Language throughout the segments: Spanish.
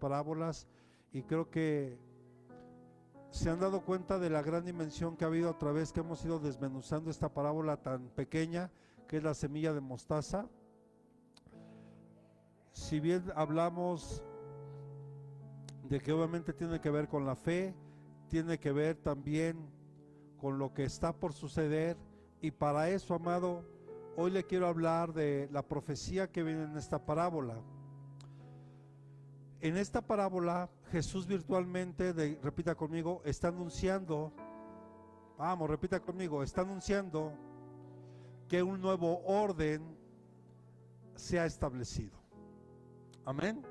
parábolas y creo que se han dado cuenta de la gran dimensión que ha habido a través que hemos ido desmenuzando esta parábola tan pequeña que es la semilla de mostaza. Si bien hablamos de que obviamente tiene que ver con la fe, tiene que ver también con lo que está por suceder, y para eso, amado, hoy le quiero hablar de la profecía que viene en esta parábola. En esta parábola Jesús virtualmente, repita conmigo, está anunciando, vamos, repita conmigo, está anunciando que un nuevo orden se ha establecido. Amén.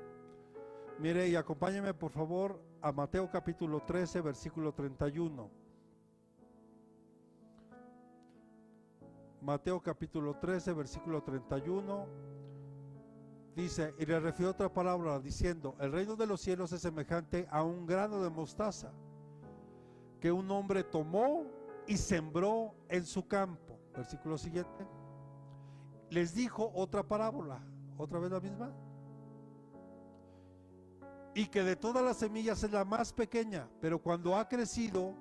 Mire y acompáñeme por favor a Mateo capítulo 13 versículo 31. Mateo capítulo 13 versículo 31 dice, y le refirió otra palabra diciendo, el reino de los cielos es semejante a un grano de mostaza que un hombre tomó y sembró en su campo. Versículo siguiente. Les dijo otra parábola, otra vez la misma, y que de todas las semillas es la más pequeña, pero cuando ha crecido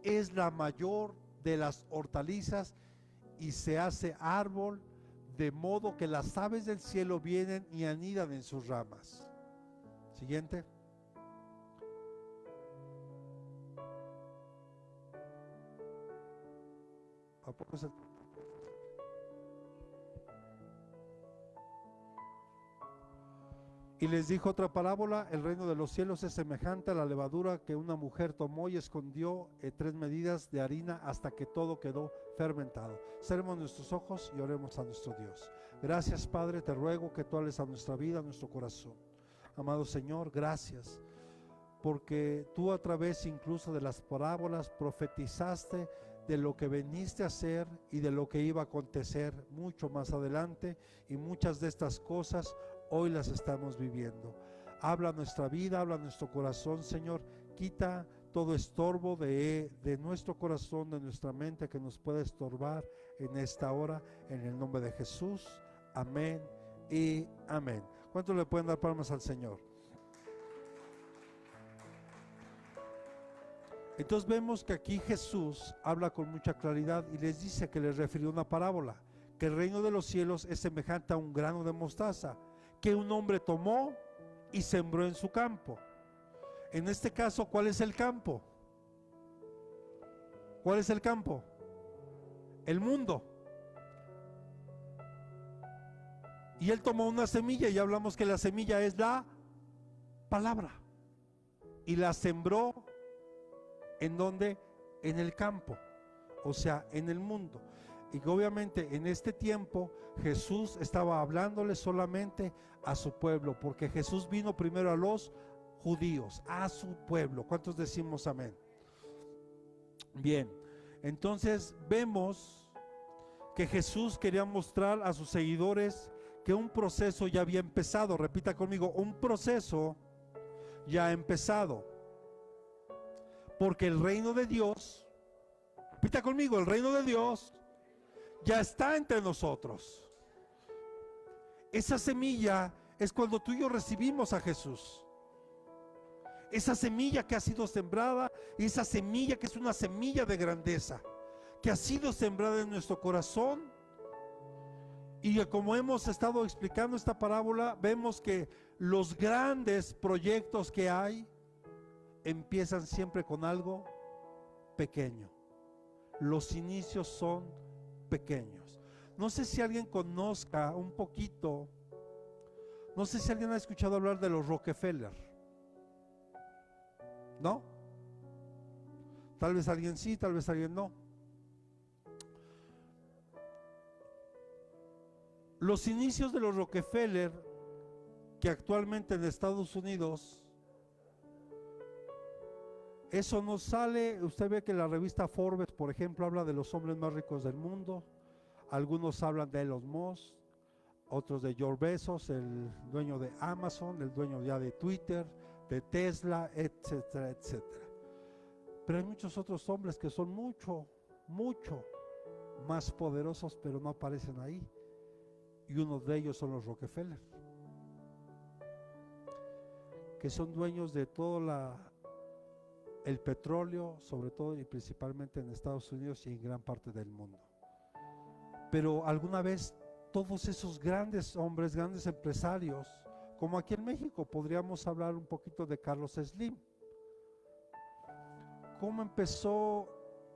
es la mayor de las hortalizas y se hace árbol, de modo que las aves del cielo vienen y anidan en sus ramas. Siguiente. ¿A poco es el... Y les dijo otra parábola, el reino de los cielos es semejante a la levadura que una mujer tomó y escondió 3 medidas de harina hasta que todo quedó fermentado. Cerremos nuestros ojos y oremos a nuestro Dios. Gracias, Padre, te ruego que tú hables a nuestra vida, a nuestro corazón. Amado Señor, gracias, porque tú a través incluso de las parábolas profetizaste de lo que veniste a hacer y de lo que iba a acontecer mucho más adelante, y muchas de estas cosas hoy las estamos viviendo. Habla nuestra vida, habla nuestro corazón, Señor. Quita todo estorbo de nuestro corazón, de nuestra mente que nos pueda estorbar en esta hora, en el nombre de Jesús. Amén y amén. ¿Cuántos le pueden dar palmas al Señor? Entonces vemos que aquí Jesús habla con mucha claridad y les dice que les refirió una parábola, que el reino de los cielos es semejante a un grano de mostaza que un hombre tomó y sembró en su campo. En este caso, ¿cuál es el campo? ¿Cuál es el campo? El mundo. Y él tomó una semilla, y hablamos que la semilla es la palabra, y la sembró ¿en dónde? En el campo, o sea, en el mundo. Y que obviamente en este tiempo Jesús estaba hablándole solamente a su pueblo, porque Jesús vino primero a los judíos, a su pueblo. ¿Cuántos decimos amén? Bien, entonces vemos que Jesús quería mostrar a sus seguidores que un proceso ya había empezado. Repita conmigo, un proceso ya ha empezado, porque el reino de Dios, repita conmigo, el reino de Dios ya está entre nosotros. Esa semilla es cuando tú y yo recibimos a Jesús. Esa semilla que ha sido sembrada, esa semilla que es una semilla de grandeza, que ha sido sembrada en nuestro corazón. Y como hemos estado explicando esta parábola, vemos que los grandes proyectos que hay empiezan siempre con algo pequeño. Los inicios son pequeños. No sé si alguien conozca un poquito, no sé si alguien ha escuchado hablar de los Rockefeller. ¿No? Tal vez alguien sí, tal vez alguien no. Los inicios de los Rockefeller, que actualmente en Estados Unidos, eso no sale. Usted ve que la revista Forbes, por ejemplo, habla de los hombres más ricos del mundo. Algunos hablan de Elon Musk, otros de George Bezos, el dueño de Amazon, el dueño ya de Twitter, de Tesla, etcétera, etcétera. Pero hay muchos otros hombres que son mucho más poderosos, pero no aparecen ahí. Y uno de ellos son los Rockefeller. que son dueños de todo el petróleo, sobre todo y principalmente en Estados Unidos y en gran parte del mundo. Pero alguna vez todos esos grandes hombres, grandes empresarios, como aquí en México, podríamos hablar un poquito de Carlos Slim. ¿Cómo empezó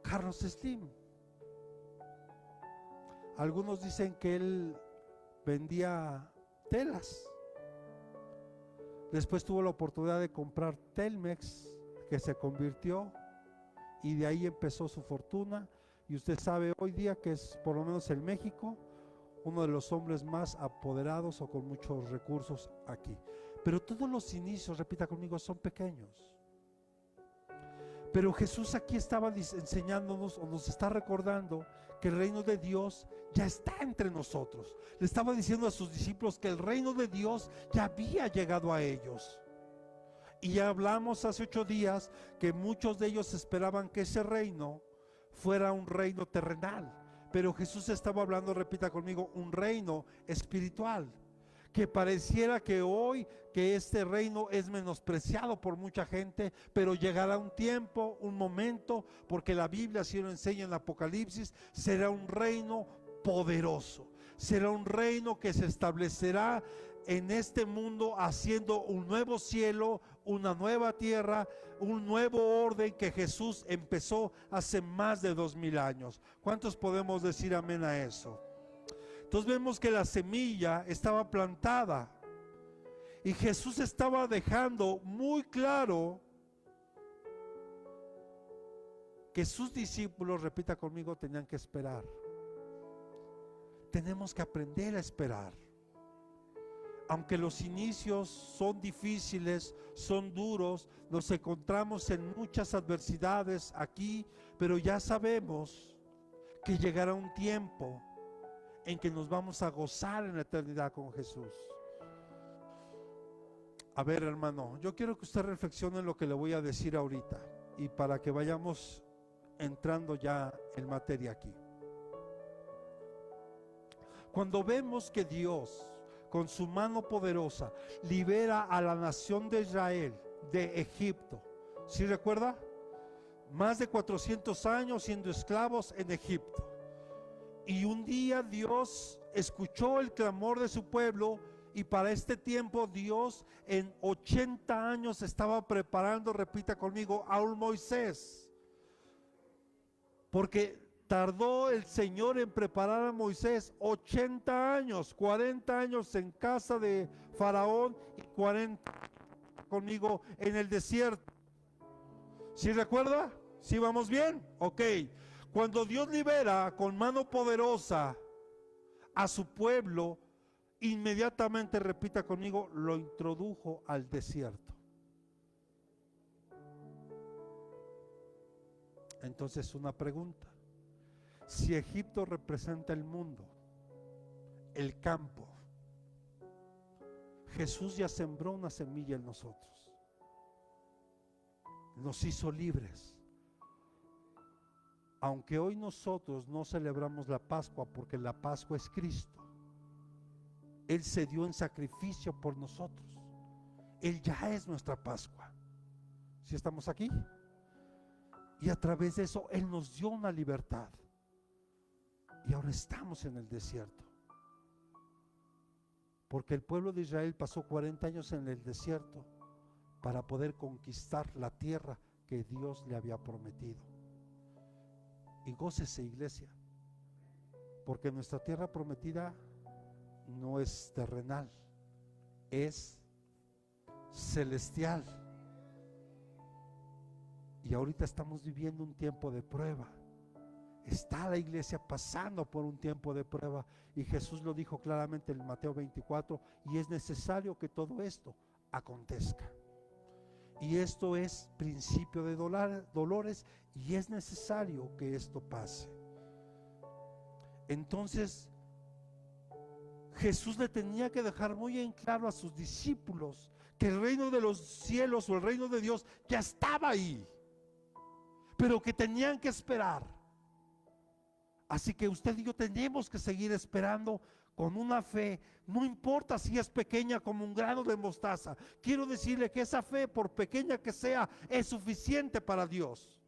Carlos Slim? Algunos dicen que él vendía telas. Después tuvo la oportunidad de comprar Telmex, que se convirtió, y de ahí empezó su fortuna. Y usted sabe hoy día que es, por lo menos en México, uno de los hombres más apoderados o con muchos recursos aquí. Pero todos los inicios, repita conmigo, son pequeños. Pero Jesús aquí estaba enseñándonos, o nos está recordando, que el reino de Dios ya está entre nosotros. Le estaba diciendo a sus discípulos que el reino de Dios ya había llegado a ellos. Y ya hablamos hace 8 días que muchos de ellos esperaban que ese reino fuera un reino terrenal. Pero Jesús estaba hablando, repita conmigo, un reino espiritual. Que pareciera que hoy que este reino es menospreciado por mucha gente, pero llegará un tiempo, un momento, porque la Biblia así lo enseña en Apocalipsis, será un reino poderoso, será un reino que se establecerá en este mundo haciendo un nuevo cielo, una nueva tierra, un nuevo orden que Jesús empezó hace más de 2000 años. ¿Cuántos podemos decir amén a eso? Entonces vemos que la semilla estaba plantada y Jesús estaba dejando muy claro que sus discípulos, repita conmigo, tenían que esperar. Tenemos que aprender a esperar. Aunque los inicios son difíciles, son duros, nos encontramos en muchas adversidades aquí, pero ya sabemos que llegará un tiempo en que nos vamos a gozar en la eternidad con Jesús. A ver, hermano, yo quiero que usted reflexione en lo que le voy a decir ahorita y para que vayamos entrando ya en materia aquí. Cuando vemos que Dios con su mano poderosa libera a la nación de Israel de Egipto, ¿sí recuerda? Más de 400 años siendo esclavos en Egipto. Y un día Dios escuchó el clamor de su pueblo y para este tiempo Dios en 80 años estaba preparando, repita conmigo, a un Moisés. Porque tardó el Señor en preparar a Moisés 80 años, 40 años en casa de Faraón y 40 conmigo en el desierto. ¿Sí recuerda? ¿Sí vamos bien? Ok. Cuando Dios libera con mano poderosa a su pueblo, inmediatamente, repita conmigo, lo introdujo al desierto. Entonces, una pregunta: si Egipto representa el mundo, el campo, Jesús ya sembró una semilla en nosotros, nos hizo libres. Aunque hoy nosotros no celebramos la Pascua porque la Pascua es Cristo, Él se dio en sacrificio por nosotros. Él ya es nuestra Pascua. ¿Sí estamos aquí? Y a través de eso Él nos dio una libertad. Y ahora estamos en el desierto. Porque el pueblo de Israel pasó 40 años en el desierto para poder conquistar la tierra que Dios le había prometido. Y gócese, iglesia, porque nuestra tierra prometida no es terrenal, es celestial. Y ahorita estamos viviendo un tiempo de prueba. Está la iglesia pasando por un tiempo de prueba y Jesús lo dijo claramente en Mateo 24, y es necesario que todo esto acontezca. Y esto es principio de dolores y es necesario que esto pase. Entonces Jesús le tenía que dejar muy en claro a sus discípulos que el reino de los cielos o el reino de Dios ya estaba ahí, pero que tenían que esperar. Así que usted y yo tenemos que seguir esperando con una fe, no importa si es pequeña como un grano de mostaza. Quiero decirle que esa fe, por pequeña que sea, es suficiente para Dios.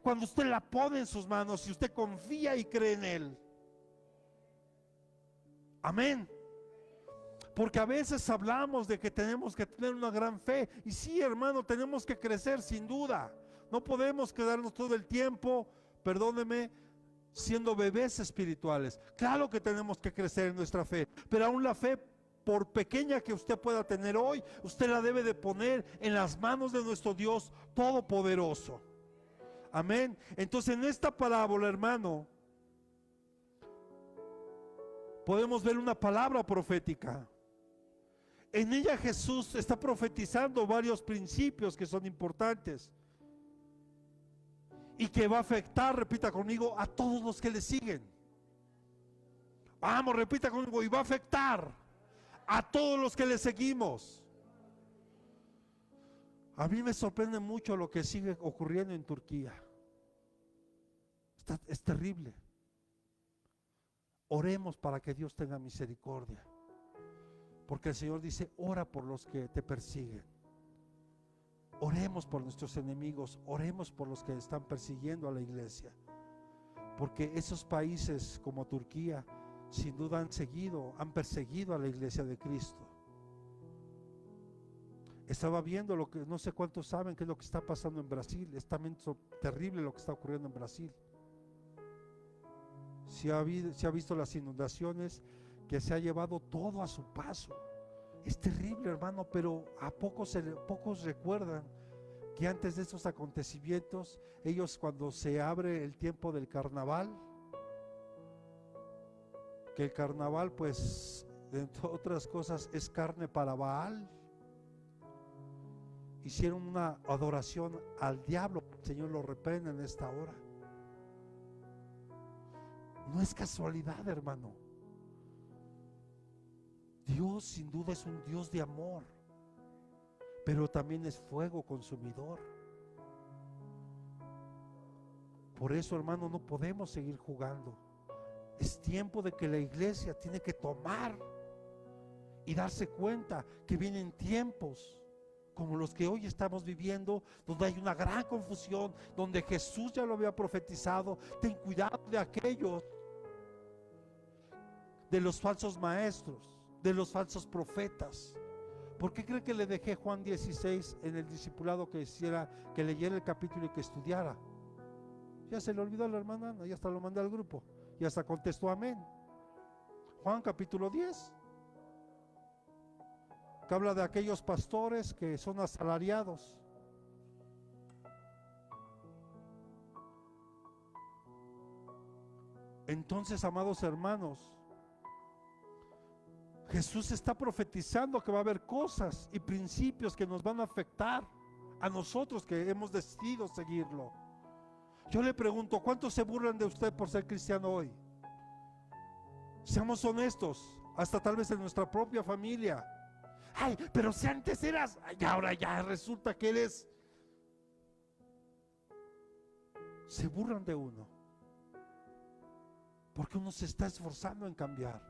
Cuando usted la pone en sus manos y usted confía y cree en Él. Amén. Porque a veces hablamos de que tenemos que tener una gran fe. Y sí, hermano, tenemos que crecer sin duda. No podemos quedarnos todo el tiempo, perdóneme, siendo bebés espirituales. Claro que tenemos que crecer en nuestra fe, pero aún la fe, por pequeña que usted pueda tener hoy, usted la debe de poner en las manos de nuestro Dios Todopoderoso. Amén. Entonces, en esta parábola, hermano, podemos ver una palabra profética. En ella Jesús está profetizando varios principios que son importantes y que va a afectar, repita conmigo, a todos los que le siguen. Vamos, repita conmigo, y va a afectar a todos los que le seguimos. A mí me sorprende mucho lo que sigue ocurriendo en Turquía. Es terrible. Oremos para que Dios tenga misericordia, porque el Señor dice: ora por los que te persiguen. Oremos por nuestros enemigos, oremos por los que están persiguiendo a la iglesia, porque esos países como Turquía sin duda han perseguido a la iglesia de Cristo. Estaba viendo lo que no sé cuántos saben que es lo que está pasando en Brasil. Es también terrible lo que está ocurriendo en Brasil. Se ha visto las inundaciones, que se ha llevado todo a su paso. Es terrible, hermano, pero pocos recuerdan que antes de esos acontecimientos, ellos, cuando se abre el tiempo del carnaval, que el carnaval, pues, entre otras cosas, es carne para Baal, hicieron una adoración al diablo. El Señor lo reprende en esta hora. No es casualidad, hermano. Dios sin duda es un Dios de amor, pero también es fuego consumidor. Por eso, hermano, no podemos seguir jugando. Es tiempo de que la iglesia tiene que tomar y darse cuenta que vienen tiempos como los que hoy estamos viviendo, donde hay una gran confusión, donde Jesús ya lo había profetizado. Ten cuidado de aquellos, de los falsos maestros, de los falsos profetas. ¿Por qué cree que le dejé Juan 16 en el discipulado, que hiciera, que leyera el capítulo y que estudiara? Ya se le olvidó a la hermana Ana, ya hasta lo mandé al grupo y hasta contestó amén. Juan capítulo 10, que habla de aquellos pastores que son asalariados. Entonces, amados hermanos, Jesús está profetizando que va a haber cosas y principios que nos van a afectar a nosotros que hemos decidido seguirlo. Yo le pregunto, ¿cuántos se burlan de usted por ser cristiano hoy? Seamos honestos, hasta tal vez en nuestra propia familia. Ay, pero si antes eras, y ahora ya resulta que eres. Se burlan de uno, porque uno se está esforzando en cambiar.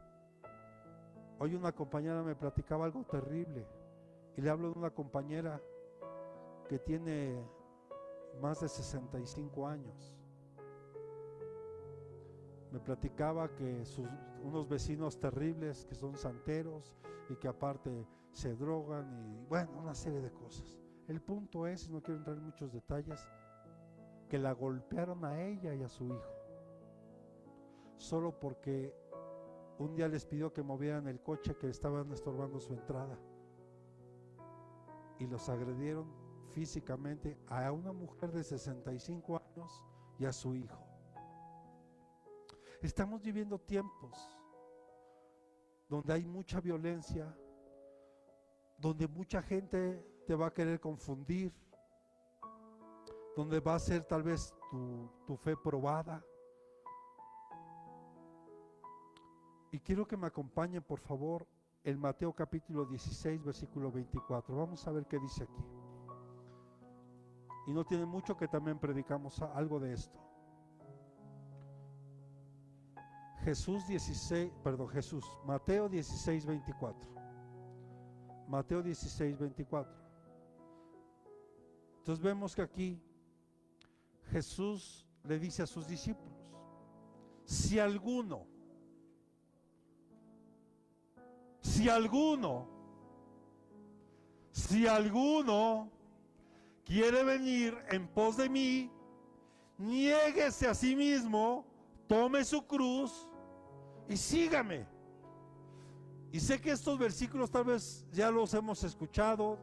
Hoy una compañera me platicaba algo terrible, y le hablo de una compañera que tiene más de 65 años. Me platicaba que unos vecinos terribles, que son santeros y que aparte se drogan y bueno, una serie de cosas. El punto es, y no quiero entrar en muchos detalles, que la golpearon a ella y a su hijo, solo porque un día les pidió que movieran el coche, que estaban estorbando su entrada, y los agredieron físicamente a una mujer de 65 años y a su hijo. Estamos viviendo tiempos donde hay mucha violencia, donde mucha gente te va a querer confundir, donde va a ser tal vez tu fe probada. Y quiero que me acompañen, por favor, en Mateo capítulo 16, versículo 24. Vamos a ver qué dice aquí. Y no tiene mucho que también predicamos algo de esto. Mateo 16, 24. Mateo 16, 24. Entonces vemos que aquí Jesús le dice a sus discípulos: si alguno quiere venir en pos de mí, niéguese a sí mismo, tome su cruz y sígame. Y sé que estos versículos tal vez ya los hemos escuchado,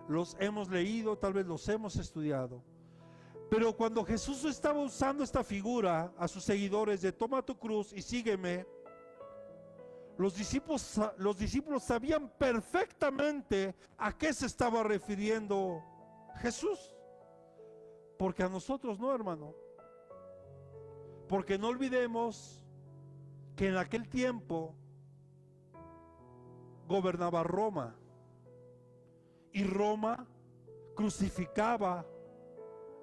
los hemos leído, tal vez los hemos estudiado. Pero cuando Jesús estaba usando esta figura a sus seguidores de toma tu cruz y sígueme, los discípulos sabían perfectamente a qué se estaba refiriendo Jesús. Porque a nosotros no, hermano. Porque no olvidemos que en aquel tiempo gobernaba Roma, y Roma crucificaba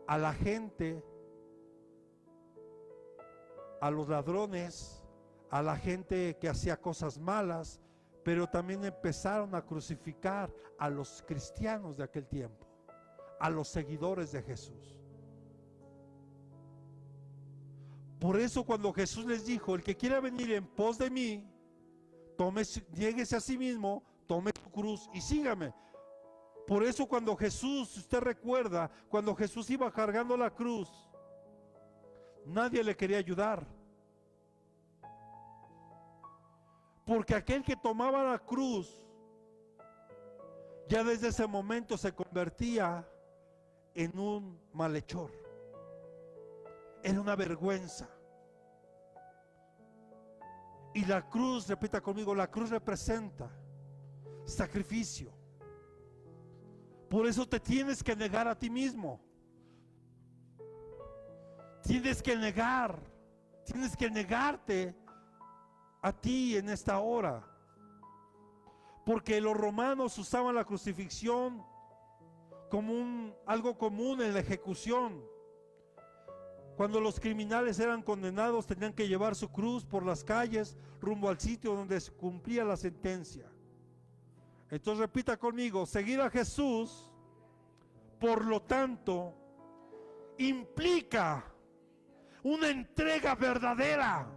a la gente, a los ladrones, a la gente que hacía cosas malas, pero también empezaron a crucificar a los cristianos de aquel tiempo, a los seguidores de Jesús. Por eso cuando Jesús les dijo: el que quiera venir en pos de mí, niéguese a sí mismo, tome su cruz y sígame. Por eso cuando Jesús, si usted recuerda, cuando Jesús iba cargando la cruz, nadie le quería ayudar. Porque aquel que tomaba la cruz, ya desde ese momento se convertía en un malhechor. Era una vergüenza. Y la cruz, repita conmigo, la cruz representa sacrificio. Por eso te tienes que negar a ti mismo. Tienes que negarte a ti en esta hora. Porque los romanos usaban la crucifixión como algo común en la ejecución. Cuando los criminales eran condenados, tenían que llevar su cruz por las calles rumbo al sitio donde se cumplía la sentencia. Entonces repita conmigo: seguir a Jesús, por lo tanto, implica una entrega verdadera,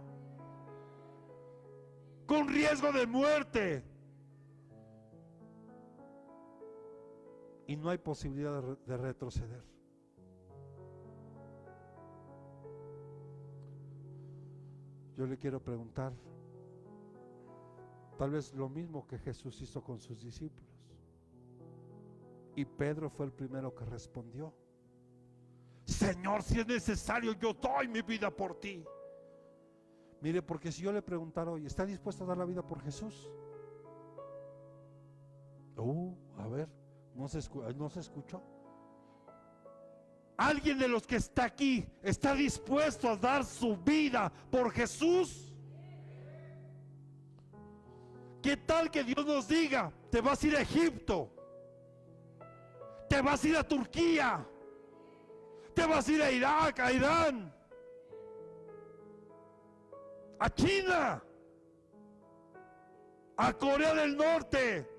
con riesgo de muerte. Y no hay posibilidad de retroceder. Yo le quiero preguntar, tal vez lo mismo que Jesús hizo con sus discípulos. Y Pedro fue el primero que respondió: Señor, si es necesario, yo doy mi vida por ti. Mire, porque si yo le preguntara hoy: ¿está dispuesto a dar la vida por Jesús? A ver, no se escuchó. ¿Alguien de los que está aquí está dispuesto a dar su vida por Jesús? ¿Qué tal que Dios nos diga: te vas a ir a Egipto, te vas a ir a Turquía, te vas a ir a Irak, a Irán, a China, a Corea del Norte?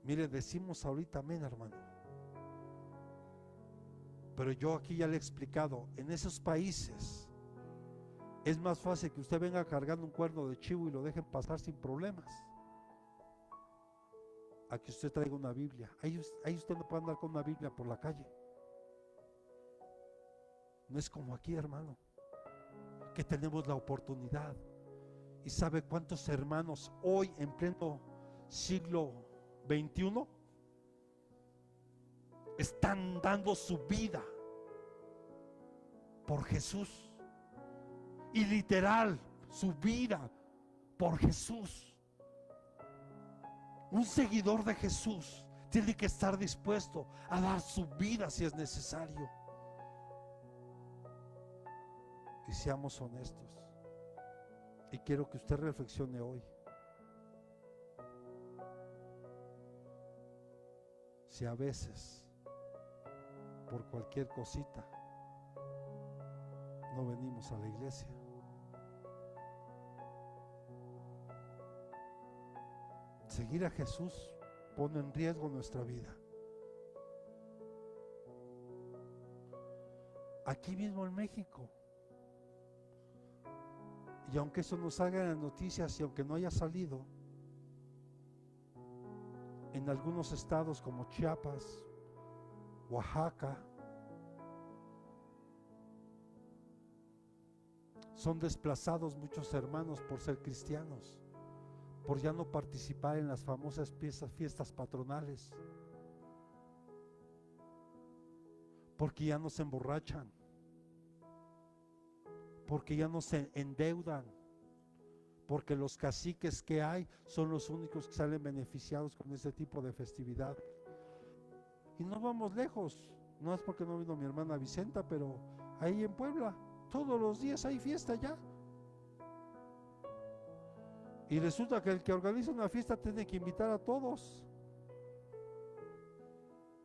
Mire, decimos ahorita amén, hermano. Pero yo aquí ya le he explicado, en esos países es más fácil que usted venga cargando un cuerno de chivo y lo dejen pasar sin problemas, a que usted traiga una Biblia. Ahí usted no puede andar con una Biblia por la calle. No es como aquí, hermano, que tenemos la oportunidad. ¿Y sabe cuántos hermanos hoy, en pleno siglo XXI, están dando su vida por Jesús? Y literal, su vida por Jesús. Un seguidor de Jesús tiene que estar dispuesto a dar su vida si es necesario. Y seamos honestos. Y quiero que usted reflexione hoy. Si a veces, por cualquier cosita, no venimos a la iglesia, Seguir a Jesús pone en riesgo nuestra vida. Aquí mismo en México. Y aunque eso no salga en las noticias y aunque no haya salido, en algunos estados como Chiapas, Oaxaca, son desplazados muchos hermanos por ser cristianos, por ya no participar en las famosas fiestas patronales, porque ya no se emborrachan, porque ya no se endeudan, porque los caciques que hay son los únicos que salen beneficiados con este tipo de festividad. Y no vamos lejos, no es porque no vino mi hermana Vicenta, pero ahí en Puebla todos los días hay fiesta ya. Y resulta que el que organiza una fiesta tiene que invitar a todos.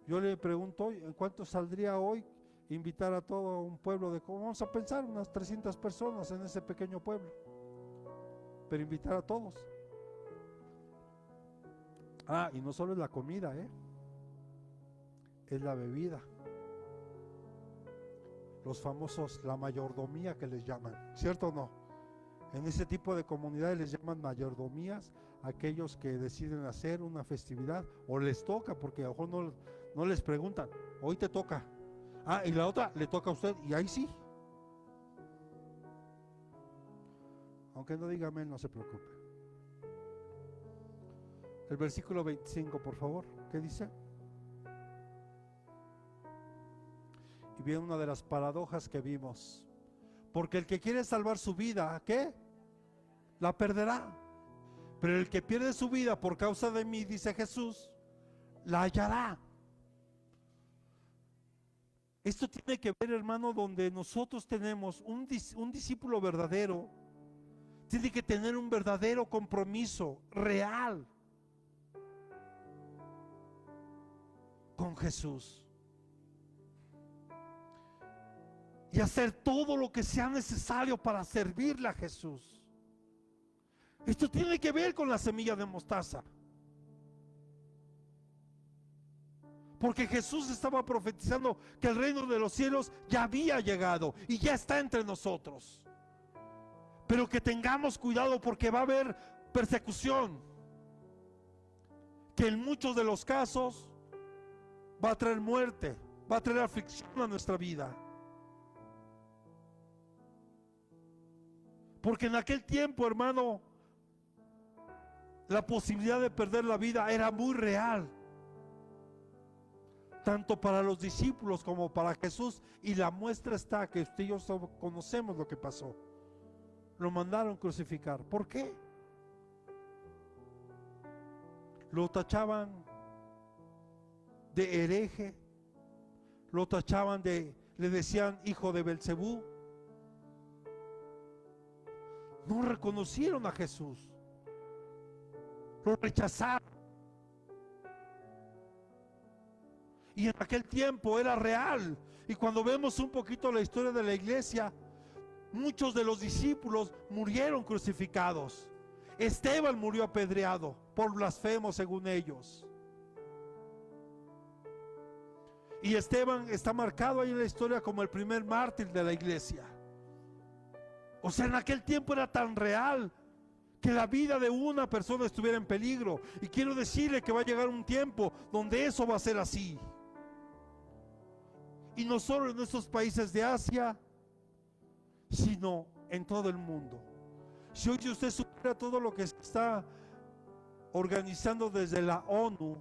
Yo le pregunto, ¿en cuánto saldría hoy invitar a todo un pueblo de, vamos a pensar, unas 300 personas en ese pequeño pueblo? Pero invitar a todos. Y no solo es la comida, es la bebida. Los famosos, la mayordomía que les llaman, ¿cierto o no? En ese tipo de comunidades les llaman mayordomías aquellos que deciden hacer una festividad o les toca, porque a lo mejor no les preguntan, hoy te toca. Y la otra le toca a usted, y ahí sí. Aunque no diga amén, no se preocupe. El versículo 25, por favor, ¿qué dice? Y viene una de las paradojas que vimos. Porque el que quiere salvar su vida, ¿qué? La perderá. Pero el que pierde su vida por causa de mí, dice Jesús, la hallará. Esto tiene que ver, hermano, donde nosotros tenemos un discípulo verdadero. Tiene que tener un verdadero compromiso real con Jesús y hacer todo lo que sea necesario para servirle a Jesús. Esto tiene que ver con la semilla de mostaza, porque Jesús estaba profetizando que el reino de los cielos ya había llegado y ya está entre nosotros. Pero que tengamos cuidado, porque va a haber persecución, que en muchos de los casos va a traer muerte, va a traer aflicción a nuestra vida. Porque en aquel tiempo, hermano, la posibilidad de perder la vida era muy real, tanto para los discípulos como para Jesús. Y la muestra está que usted y yo conocemos lo que pasó. Lo mandaron crucificar. ¿Por qué? Lo tachaban de hereje, lo tachaban le decían hijo de Belcebú. No reconocieron a Jesús, lo rechazaron. Y en aquel tiempo era real. Y cuando vemos un poquito la historia de la iglesia, muchos de los discípulos murieron crucificados. Esteban murió apedreado por blasfemo, según ellos. Y Esteban está marcado ahí en la historia como el primer mártir de la iglesia. O sea, en aquel tiempo era tan real que la vida de una persona estuviera en peligro. Y quiero decirle que va a llegar un tiempo donde eso va a ser así. Y no solo en estos países de Asia, sino en todo el mundo. Si hoy usted supiera todo lo que se está organizando desde la ONU,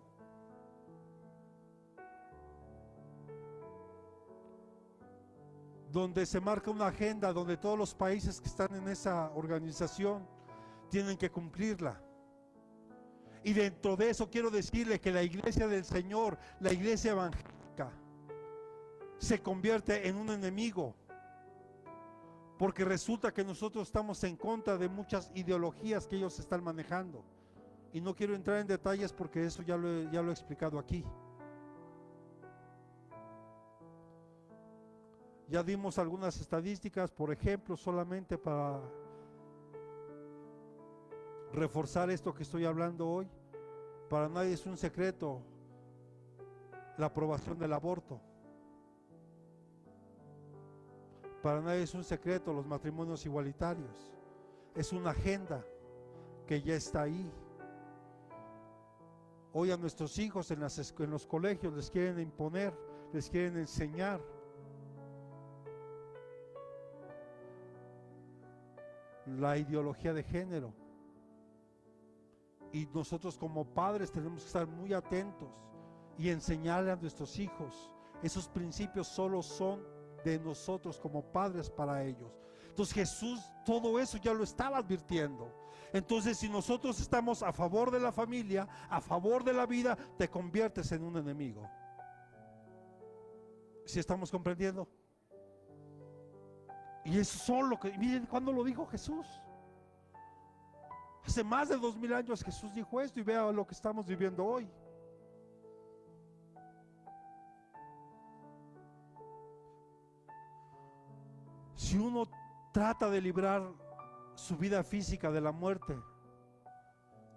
donde se marca una agenda, donde todos los países que están en esa organización tienen que cumplirla. Y dentro de eso quiero decirle que la iglesia del Señor, la iglesia evangélica, se convierte en un enemigo, porque resulta que nosotros estamos en contra de muchas ideologías que ellos están manejando. Y no quiero entrar en detalles porque eso ya lo he explicado aquí. Ya dimos algunas estadísticas, por ejemplo, solamente para reforzar esto que estoy hablando hoy. Para nadie es un secreto la aprobación del aborto. Para nadie es un secreto los matrimonios igualitarios. Es una agenda que ya está ahí. Hoy a nuestros hijos en los colegios les quieren imponer, les quieren enseñar la ideología de género. Y nosotros como padres tenemos que estar muy atentos y enseñarle a nuestros hijos. Esos principios solo son de nosotros como padres para ellos. Entonces Jesús todo eso ya lo estaba advirtiendo. Entonces si nosotros estamos a favor de la familia, a favor de la vida, te conviertes en un enemigo. ¿Sí estamos comprendiendo? Y eso son lo que, miren cuando lo dijo Jesús. Hace más de 2000 años Jesús dijo esto, y vea lo que estamos viviendo hoy. Si uno trata de librar su vida física de la muerte,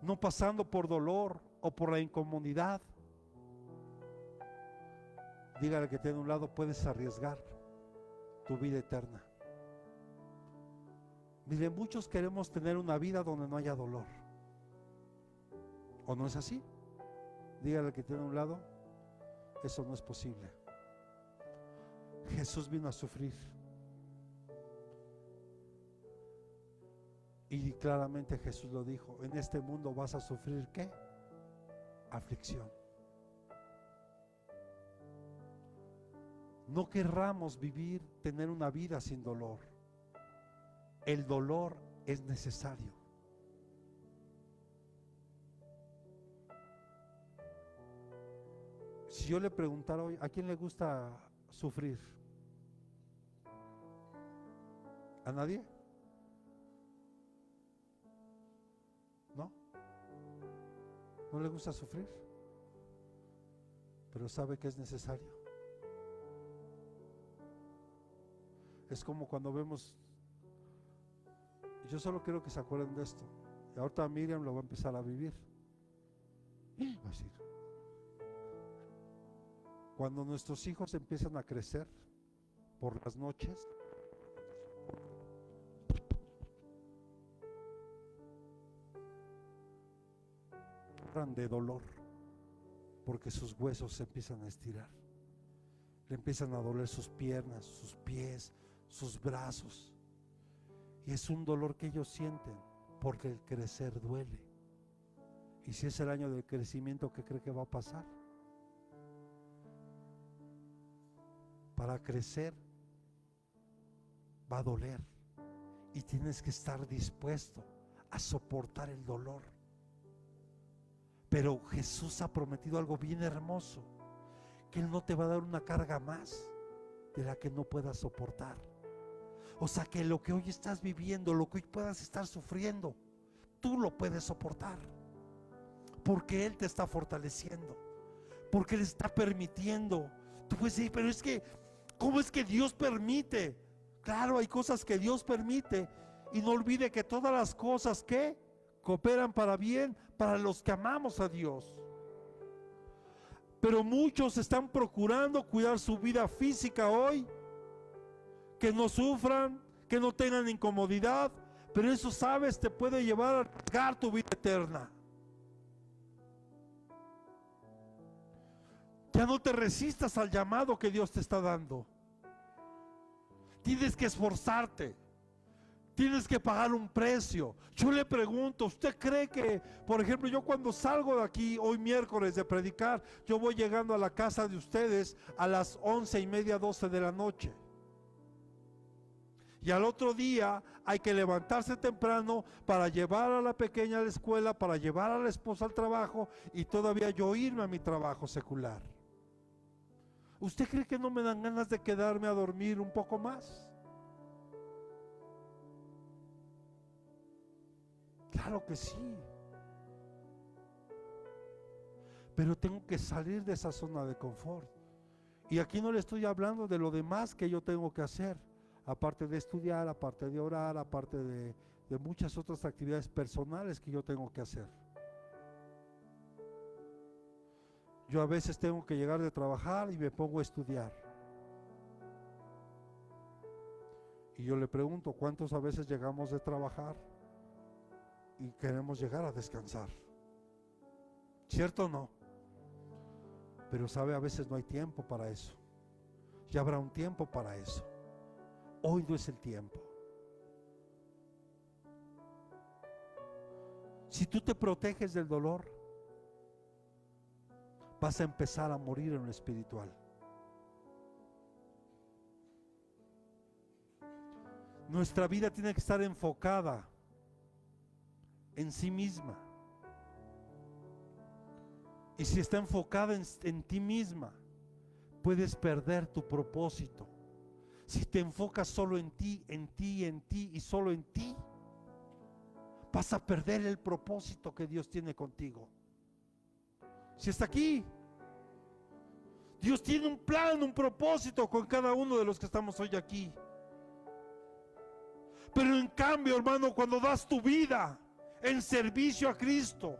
no pasando por dolor o por la incomodidad, dígale que tiene a un lado, puedes arriesgar tu vida eterna. Mire, muchos queremos tener una vida donde no haya dolor. ¿O no es así? Dígale que tiene a un lado, eso no es posible. Jesús vino a sufrir. Y claramente Jesús lo dijo: en este mundo vas a sufrir ¿qué? Aflicción. No querramos vivir, tener una vida sin dolor. El dolor es necesario. Si yo le preguntara hoy, ¿a quién le gusta sufrir? ¿A nadie? ¿No? ¿No le gusta sufrir? Pero sabe que es necesario. Es como cuando vemos, yo solo quiero que se acuerden de esto, y ahorita Miriam lo va a empezar a vivir. Va a decir, cuando nuestros hijos empiezan a crecer por las noches, de dolor, porque sus huesos se empiezan a estirar, le empiezan a doler sus piernas, sus pies, sus brazos, y es un dolor que ellos sienten, porque el crecer duele. Y si es el año del crecimiento, ¿qué cree que va a pasar? Para crecer va a doler, y tienes que estar dispuesto a soportar el dolor. Pero Jesús ha prometido algo bien hermoso, que Él no te va a dar una carga más de la que no puedas soportar. O sea que lo que hoy estás viviendo, lo que hoy puedas estar sufriendo, tú lo puedes soportar, porque Él te está fortaleciendo, porque Él está permitiendo. Tú puedes decir, pero es que, ¿cómo es que Dios permite? Claro, hay cosas que Dios permite, y no olvide que todas las cosas que cooperan para bien para los que amamos a Dios. Pero muchos están procurando cuidar su vida física hoy, que no sufran, que no tengan incomodidad, pero eso, sabes, te puede llevar a arriesgar tu vida eterna. Ya no te resistas al llamado que Dios te está dando. Tienes que esforzarte. Tienes que pagar un precio. Yo le pregunto, ¿usted cree que, por ejemplo, yo cuando salgo de aquí hoy miércoles de predicar, yo voy llegando a la casa de ustedes a las 11:30, 12 de la noche? Y al otro día hay que levantarse temprano para llevar a la pequeña a la escuela, para llevar a la esposa al trabajo, y todavía yo irme a mi trabajo secular. ¿Usted cree que no me dan ganas de quedarme a dormir un poco más? Claro que sí. Pero tengo que salir de esa zona de confort. Y aquí no le estoy hablando de lo demás que yo tengo que hacer, aparte de estudiar, aparte de orar, aparte de muchas otras actividades personales que yo tengo que hacer. Yo a veces tengo que llegar de trabajar y me pongo a estudiar. Y yo le pregunto, ¿cuántos a veces llegamos de trabajar y queremos llegar a descansar? ¿Cierto o no? Pero sabe, a veces no hay tiempo para eso. Ya habrá un tiempo para eso. Hoy no es el tiempo. Si tú te proteges del dolor, vas a empezar a morir en lo espiritual. Nuestra vida tiene que estar enfocada en sí misma. Y si está enfocada en ti misma, puedes perder tu propósito. Si te enfocas solo en ti, en ti, en ti y solo en ti, vas a perder el propósito que Dios tiene contigo. Si está aquí, Dios tiene un plan, un propósito con cada uno de los que estamos hoy aquí. Pero en cambio, hermano, cuando das tu vida en servicio a Cristo,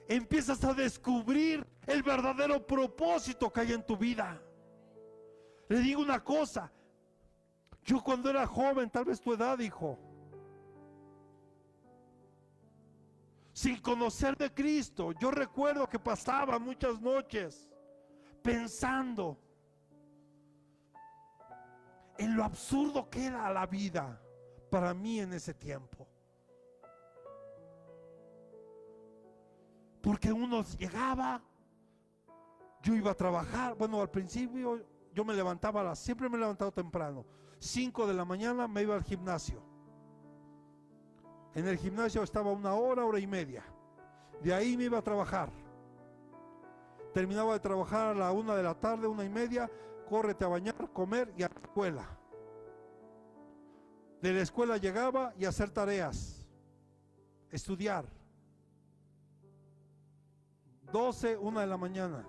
empiezas a descubrir el verdadero propósito que hay en tu vida. Le digo una cosa, yo cuando era joven, tal vez tu edad, hijo, sin conocer de Cristo, yo recuerdo que pasaba muchas noches pensando en lo absurdo que era la vida para mí en ese tiempo. Porque uno llegaba, yo iba a trabajar, bueno, al principio yo me levantaba siempre me he levantado temprano, 5 de la mañana me iba al gimnasio. En el gimnasio estaba una hora y media. De ahí me iba a trabajar. Terminaba de trabajar a la 1 de la tarde, 1:30, córrete a bañar, comer y a la escuela. De la escuela llegaba y a hacer tareas, estudiar. 12, 1 de la mañana.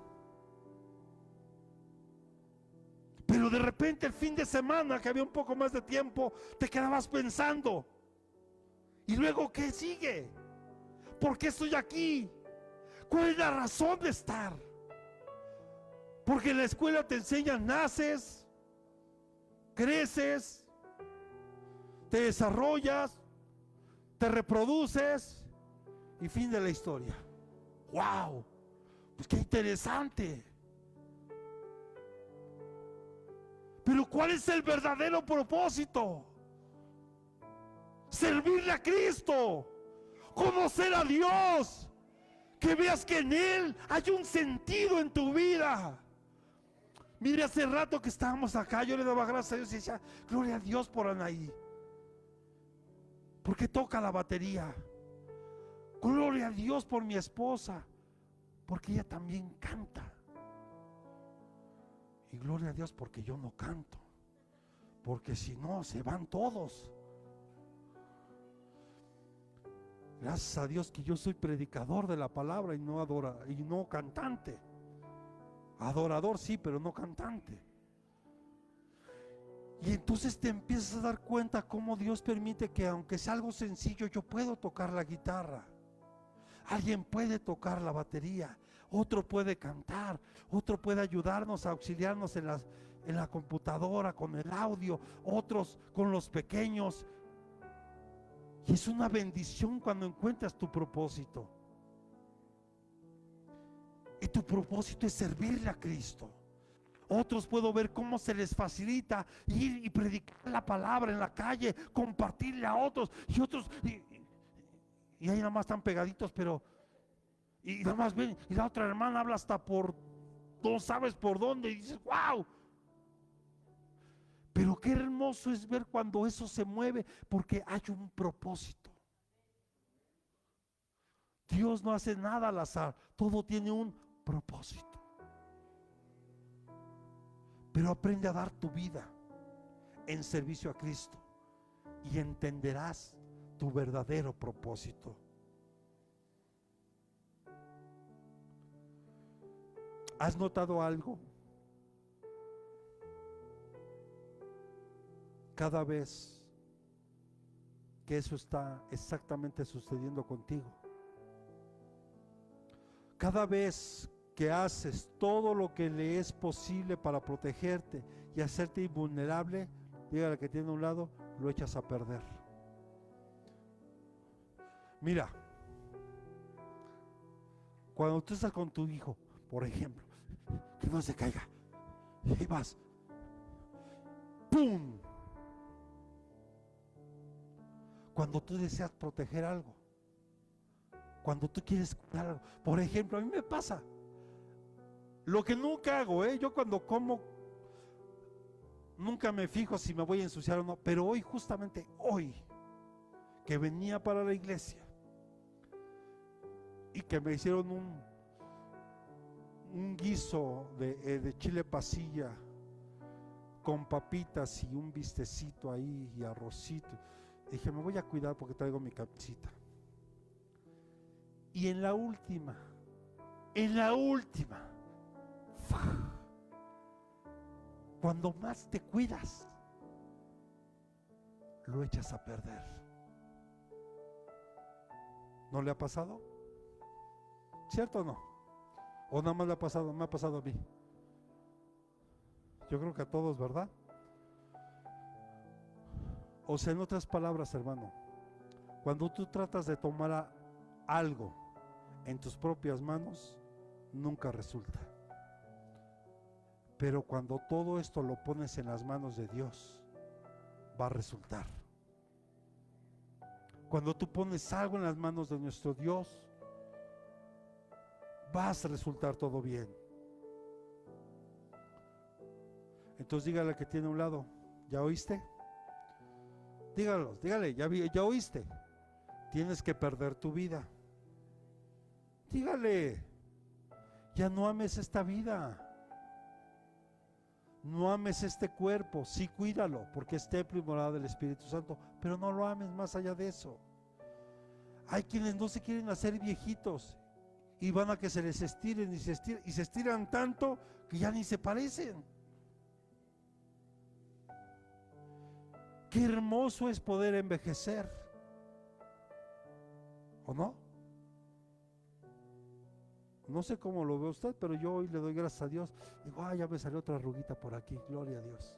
Pero de repente el fin de semana, que había un poco más de tiempo, te quedabas pensando, ¿y luego qué sigue? ¿Por qué estoy aquí? ¿Cuál es la razón de estar? Porque en la escuela te enseñan, naces, creces, te desarrollas, te reproduces y fin de la historia. ¡Wow! Pues qué interesante. Pero ¿cuál es el verdadero propósito? Servirle a Cristo, conocer a Dios, que veas que en Él hay un sentido en tu vida. Mire, hace rato que estábamos acá, yo le daba gracias a Dios y decía, gloria a Dios por Anaí, porque toca la batería. Gloria a Dios por mi esposa, porque ella también canta. Y gloria a Dios porque yo no canto, porque si no se van todos. Gracias a Dios que yo soy predicador de la palabra y no cantante. Adorador sí, pero no cantante. Y entonces te empiezas a dar cuenta cómo Dios permite que, aunque sea algo sencillo, yo puedo tocar la guitarra, alguien puede tocar la batería, otro puede cantar, otro puede ayudarnos, a auxiliarnos en la computadora, con el audio, otros con los pequeños. Y es una bendición cuando encuentras tu propósito. Y tu propósito es servirle a Cristo. Otros puedo ver cómo se les facilita ir y predicar la palabra en la calle, compartirle a otros, y otros, y ahí nada más están pegaditos, pero, y nada más ven, y la otra hermana habla hasta por, no sabes por dónde, y dices, wow. Pero qué hermoso es ver cuando eso se mueve, porque hay un propósito. Dios no hace nada al azar, todo tiene un propósito. Pero aprende a dar tu vida en servicio a Cristo y entenderás tu verdadero propósito. ¿Has notado algo? Cada vez que eso está exactamente sucediendo contigo, cada vez que haces todo lo que le es posible para protegerte y hacerte invulnerable, dígale que tiene a un lado, lo echas a perder. Mira, cuando tú estás con tu hijo, por ejemplo, que no se caiga, y vas, ¡pum! Cuando tú deseas proteger algo, cuando tú quieres cuidar algo, por ejemplo, a mí me pasa, lo que nunca hago, yo cuando como, nunca me fijo si me voy a ensuciar o no, pero hoy, justamente hoy, que venía para la iglesia y que me hicieron un guiso de chile pasilla con papitas y un bistecito ahí y arrocito, dije, me voy a cuidar porque traigo mi camisita. Y en la última, cuando más te cuidas, lo echas a perder. ¿No le ha pasado? ¿Cierto o no? ¿O nada más le ha pasado? Me ha pasado a mí. Yo creo que a todos, ¿verdad? O sea, en otras palabras, hermano, cuando tú tratas de tomar algo en tus propias manos, nunca resulta. Pero cuando todo esto lo pones en las manos de Dios, va a resultar. Cuando tú pones algo en las manos de nuestro Dios, vas a resultar todo bien. Entonces dígale que tiene a un lado, ¿ya oíste? Dígale, ya oíste. Tienes que perder tu vida. Dígale, ya no ames esta vida. No ames este cuerpo, sí cuídalo, porque es templo y morada del Espíritu Santo, pero no lo ames más allá de eso. Hay quienes no se quieren hacer viejitos y van a que se les estiren y se estiran tanto que ya ni se parecen. Qué hermoso es poder envejecer, ¿o no? No sé cómo lo ve usted, pero yo hoy le doy gracias a Dios. Digo, ya me salió otra arruguita por aquí, gloria a Dios.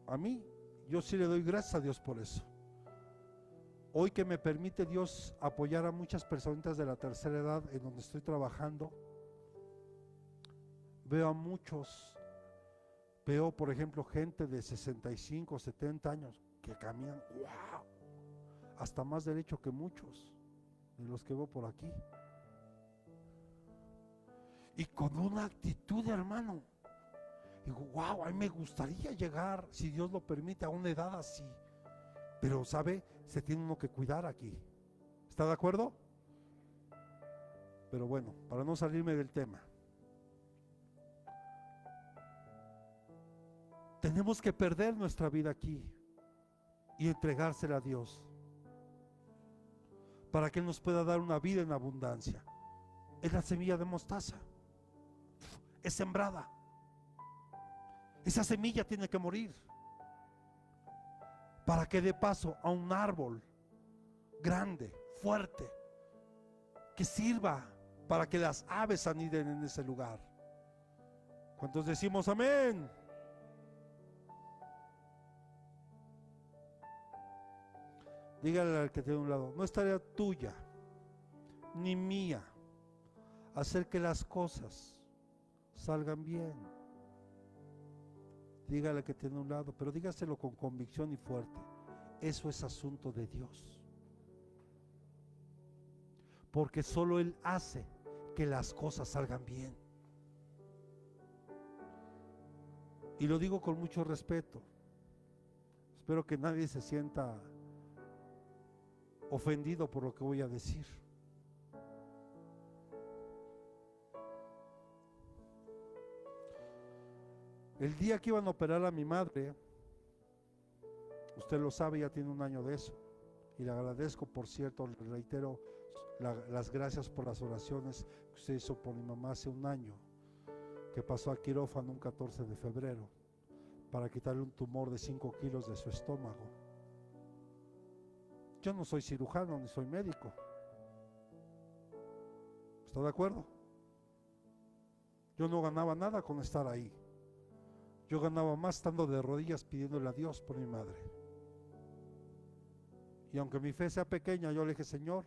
A mí, yo sí le doy gracias a Dios por eso. Hoy que me permite Dios apoyar a muchas personitas de la tercera edad en donde estoy trabajando, veo a muchos, por ejemplo gente de 65, 70 años que caminan, wow, hasta más derecho que muchos de los que veo por aquí, y con una actitud, hermano. Digo, wow, a mí me gustaría llegar, si Dios lo permite, a una edad así. Pero, ¿sabe? Se tiene uno que cuidar aquí. ¿Está de acuerdo? Pero bueno, para no salirme del tema, tenemos que perder nuestra vida aquí y entregársela a Dios para que Él nos pueda dar una vida en abundancia. Es la semilla de mostaza, es sembrada. Esa semilla tiene que morir para que dé paso a un árbol grande, fuerte, que sirva para que las aves aniden en ese lugar. ¿Cuántos decimos amén? Dígale al que tiene a un lado, no es tarea tuya ni mía hacer que las cosas salgan bien. Dígale que tiene a un lado, pero dígaselo con convicción y fuerte. Eso es asunto de Dios. Porque solo Él hace que las cosas salgan bien. Y lo digo con mucho respeto. Espero que nadie se sienta ofendido por lo que voy a decir. El día que iban a operar a mi madre, usted lo sabe, ya tiene un año de eso, y le agradezco, por cierto, le reitero las gracias por las oraciones que usted hizo por mi mamá hace un año, que pasó a quirófano un 14 de febrero para quitarle un tumor de 5 kilos de su estómago. Yo no soy cirujano ni soy médico, ¿Está de acuerdo? Yo no ganaba nada con estar ahí. Yo ganaba más estando de rodillas pidiéndole a Dios por mi madre. Y aunque mi fe sea pequeña, yo le dije: Señor,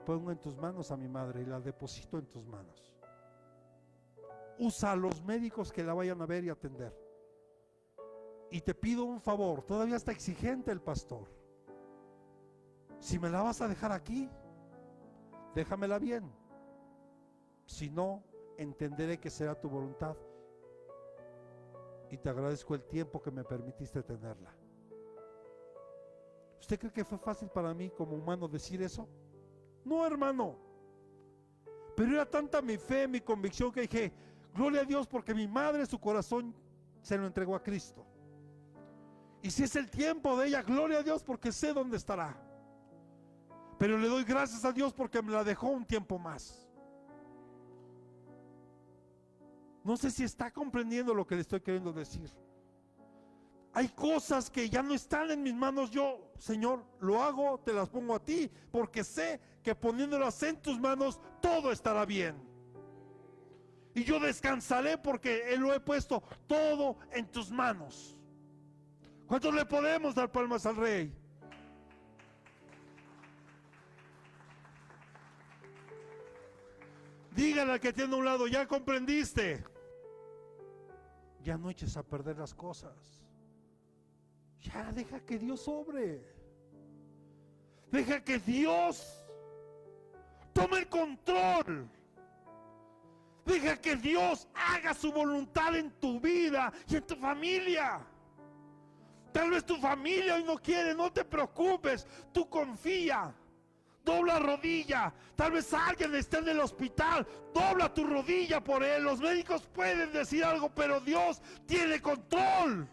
pongo en tus manos a mi madre y la deposito en tus manos. Usa a los médicos que la vayan a ver y atender. Y te pido un favor, todavía está exigente el pastor. Si me la vas a dejar aquí, déjamela bien. Si no, entenderé que será tu voluntad. Y te agradezco el tiempo que me permitiste tenerla. ¿Usted cree que fue fácil para mí como humano decir eso? No, hermano. Pero era tanta mi fe, mi convicción, que dije: gloria a Dios, porque mi madre, su corazón se lo entregó a Cristo. Y si es el tiempo de ella, gloria a Dios, porque sé dónde estará. Pero le doy gracias a Dios porque me la dejó un tiempo más. No sé si está comprendiendo lo que le estoy queriendo decir. Hay cosas que ya no están en mis manos. Yo, Señor, lo hago, te las pongo a ti, porque sé que poniéndolas en tus manos todo estará bien. Y yo descansaré porque Él lo he puesto todo en tus manos. ¿Cuántos le podemos dar palmas al Rey? Dígale al que tiene a un lado: ya comprendiste. Ya no eches a perder las cosas. Ya deja que Dios obre. Deja que Dios tome el control. Deja que Dios haga su voluntad en tu vida y en tu familia. Tal vez tu familia hoy no quiere, no te preocupes, tú confía. Dobla rodilla. Tal vez alguien esté en el hospital, dobla tu rodilla por él. Los médicos pueden decir algo, pero Dios tiene control.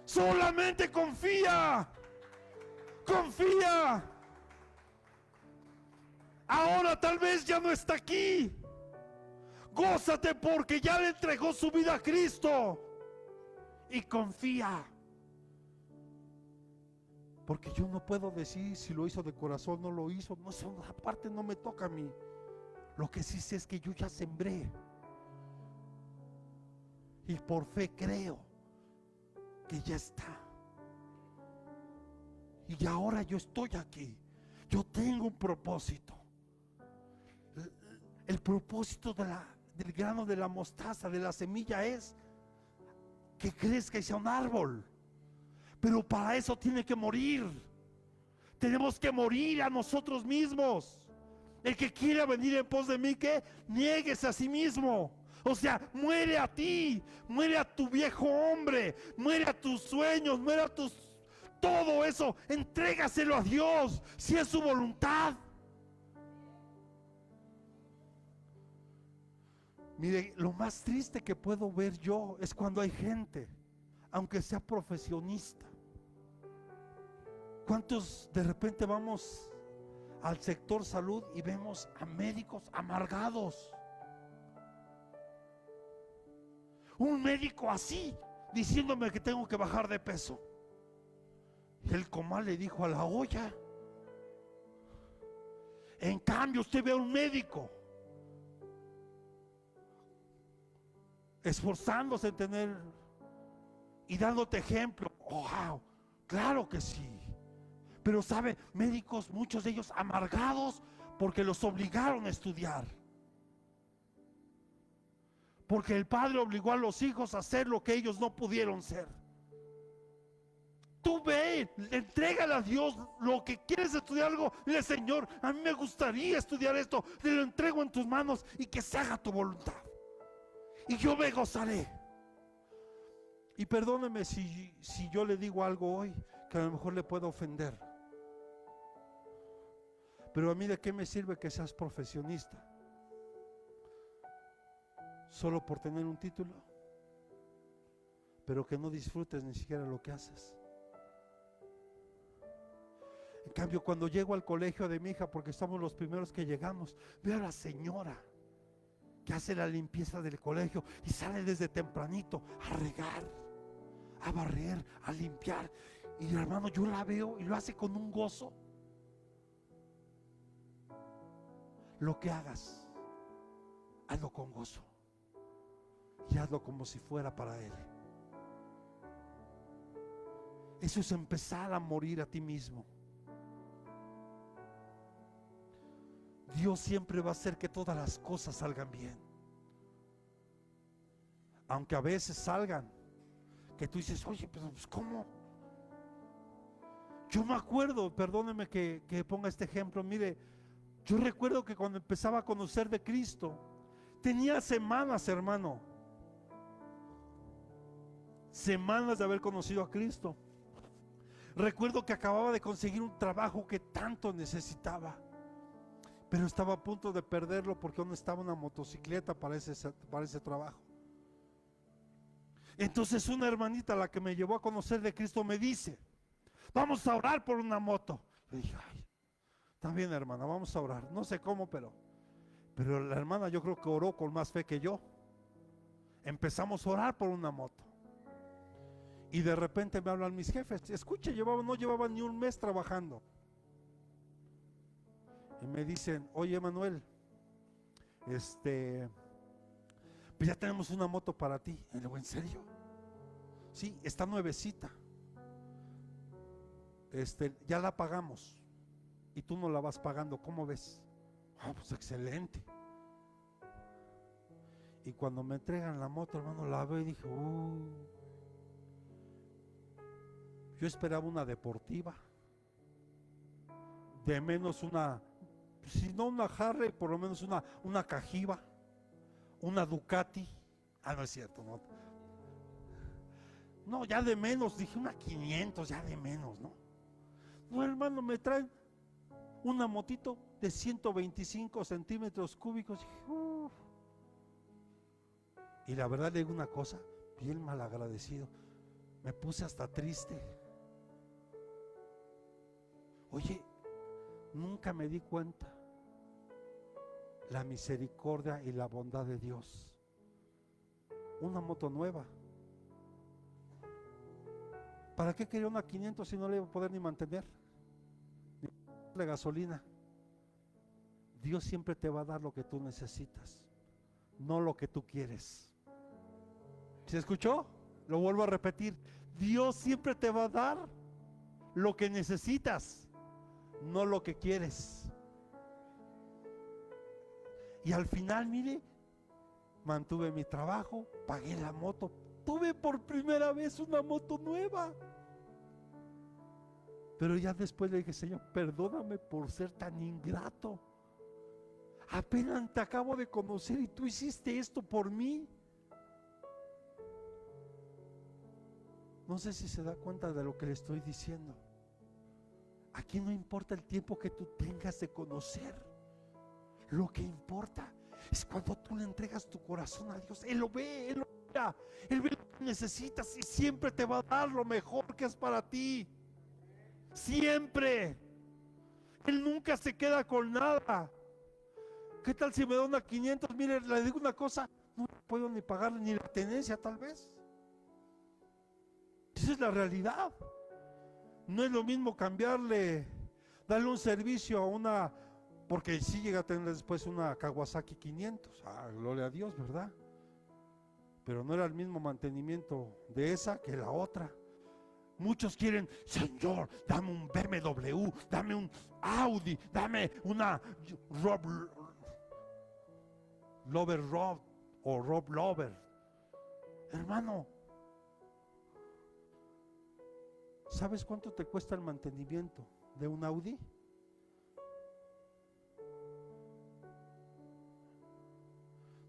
Solamente confía. Confía. Ahora tal vez ya no está aquí. Gózate porque ya le entregó su vida a Cristo. Y confía. Porque yo no puedo decir si lo hizo de corazón, no lo hizo. No, esa parte no me toca a mí. Lo que sí sé es que yo ya sembré. Y por fe creo que ya está. Y ahora yo estoy aquí. Yo tengo un propósito. El propósito del grano de la mostaza, de la semilla, es que crezca y sea un árbol. Pero para eso tiene que morir. Tenemos que morir a nosotros mismos. El que quiera venir en pos de mí, que niéguese a sí mismo. O sea, muere a ti, muere a tu viejo hombre, muere a tus sueños, muere a todo eso, entrégaselo a Dios, si es su voluntad. Mire, lo más triste que puedo ver yo es cuando hay gente, aunque sea profesionista. ¿Cuántos de repente vamos al sector salud y vemos a médicos amargados? Un médico así, diciéndome que tengo que bajar de peso. El comal le dijo a la olla. En cambio, usted ve a un médico esforzándose en tener y dándote ejemplo. Oh, wow, claro que sí. Pero sabe, médicos, muchos de ellos amargados porque los obligaron a estudiar. Porque el padre obligó a los hijos a hacer lo que ellos no pudieron ser. Tú ve, entrégale a Dios lo que quieres estudiar algo. Dile: Señor, a mí me gustaría estudiar esto. Te lo entrego en tus manos y que se haga tu voluntad. Y yo me gozaré. Y perdóneme si yo le digo algo hoy que a lo mejor le pueda ofender. Pero a mí, ¿de qué me sirve que seas profesionista? Solo por tener un título, pero que no disfrutes ni siquiera lo que haces. En cambio, cuando llego al colegio de mi hija, porque somos los primeros que llegamos, veo a la señora que hace la limpieza del colegio y sale desde tempranito a regar, a barrer, a limpiar. Y hermano, yo la veo y lo hace con un gozo. lo que hagas, hazlo con gozo y hazlo como si fuera para Él. Eso es empezar a morir a ti mismo. Dios siempre va a hacer que todas las cosas salgan bien, aunque a veces salgan que tú dices, oye, pero pues ¿cómo? Yo me acuerdo, perdóneme que ponga este ejemplo, mire, yo recuerdo que cuando empezaba a conocer de Cristo, tenía semanas, hermano, semanas de haber conocido a Cristo. Recuerdo que acababa de conseguir un trabajo que tanto necesitaba, pero estaba a punto de perderlo porque no estaba una motocicleta para ese trabajo. Entonces una hermanita, la que me llevó a conocer de Cristo, me dice, vamos a orar por una moto. Le dije, ay, está bien, hermana, vamos a orar. No sé cómo, pero la hermana yo creo que oró con más fe que yo. Empezamos a orar por una moto. Y de repente me hablan mis jefes. Escuche, no llevaba ni un mes trabajando. Y me dicen, oye, Manuel, pues ya tenemos una moto para ti. Y le digo, ¿en serio? Sí, está nuevecita. Ya la pagamos y tú no la vas pagando, ¿cómo ves? Pues excelente. Y cuando me entregan la moto, hermano, la veo y dije, yo esperaba una deportiva, de menos una, si no una Harley, por lo menos una Cajiva, una Ducati. No es cierto, no, ya de menos, dije una 500, ya de menos, ¿no? No, hermano, me traen una motito de 125 centímetros cúbicos. Y la verdad, le digo una cosa, bien mal agradecido, me puse hasta triste. Oye, nunca me di cuenta la misericordia y la bondad de Dios. Una moto nueva. ¿Para qué quería una 500 si no le iba a poder ni mantener? Ni la gasolina. Dios siempre te va a dar lo que tú necesitas, no lo que tú quieres. ¿Se escuchó? Lo vuelvo a repetir. Dios siempre te va a dar lo que necesitas, no lo que quieres. Y al final, mire, mantuve mi trabajo, pagué la moto, tuve por primera vez una moto nueva. Pero ya después le dije, Señor, perdóname por ser tan ingrato. Apenas te acabo de conocer y tú hiciste esto por mí. No sé si se da cuenta de lo que le estoy diciendo. Aquí no importa el tiempo que tú tengas de conocer. Lo que importa es cuando tú le entregas tu corazón a Dios. Él lo ve, Él lo mira, Él ve lo que necesitas y siempre te va a dar lo mejor que es para ti. Siempre. Él nunca se queda con nada. ¿Qué tal si me da una 500? Mire, le digo una cosa, no puedo ni pagarle ni la tenencia tal vez. Esa es la realidad. No es lo mismo darle un servicio a una, porque sí llega a tener después una Kawasaki 500, gloria a Dios, ¿verdad? Pero no era el mismo mantenimiento de esa que la otra. Muchos quieren, Señor, dame un BMW, dame un Audi, dame una Rob o Rob Lover. Hermano, ¿sabes cuánto te cuesta el mantenimiento de un Audi?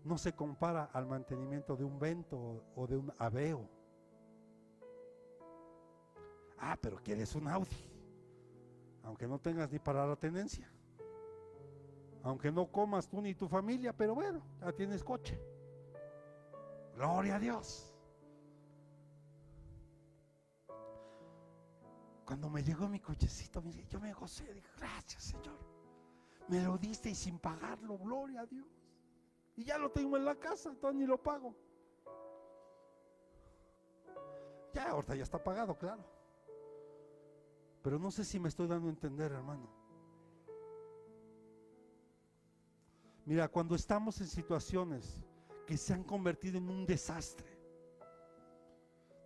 No se compara al mantenimiento de un Vento o de un Aveo. Pero quieres un Audi, aunque no tengas ni para la tenencia, aunque no comas tú ni tu familia, pero bueno, ya tienes coche. Gloria a Dios. Cuando me llegó mi cochecito, mire, yo me gocé, dije, gracias, Señor, me lo diste y sin pagarlo, gloria a Dios. Y ya lo tengo en la casa, entonces ni lo pago. Ya ahorita ya está pagado, claro. Pero no sé si me estoy dando a entender, hermano. Mira, cuando estamos en situaciones que se han convertido en un desastre,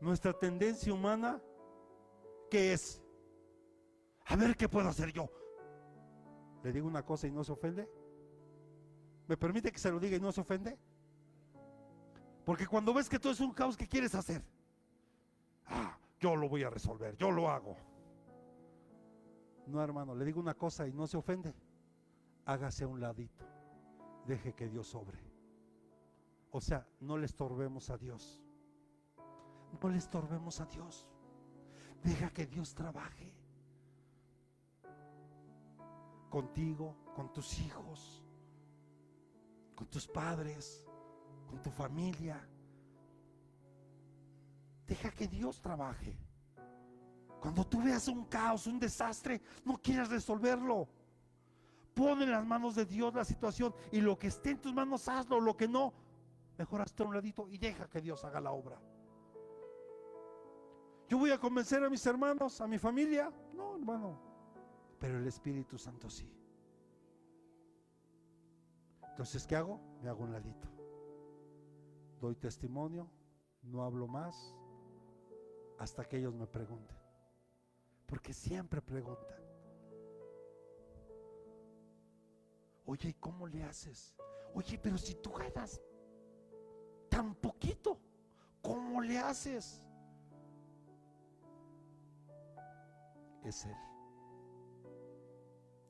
nuestra tendencia humana, ¿qué es? A ver qué puedo hacer yo. Le digo una cosa y no se ofende. ¿Me permite que se lo diga y no se ofende? Porque cuando ves que todo es un caos, ¿qué quieres hacer? Yo lo voy a resolver, yo lo hago. No, hermano, le digo una cosa y no se ofende. Hágase a un ladito, deje que Dios obre. O sea, no le estorbemos a Dios. No le estorbemos a Dios. Deja que Dios trabaje contigo, con tus hijos, con tus padres, con tu familia. Deja que Dios trabaje. Cuando tú veas un caos, un desastre, no quieras resolverlo. Pon en las manos de Dios la situación y lo que esté en tus manos hazlo, lo que no, mejor hazte a un ladito y deja que Dios haga la obra. Yo voy a convencer a mis hermanos, a mi familia, no, hermano, pero el Espíritu Santo sí. Entonces, ¿qué hago? Me hago un ladito, doy testimonio, no hablo más hasta que ellos me pregunten, porque siempre preguntan. Oye, ¿y cómo le haces? Oye, pero si tú ganas tan poquito, ¿cómo le haces? Es Él.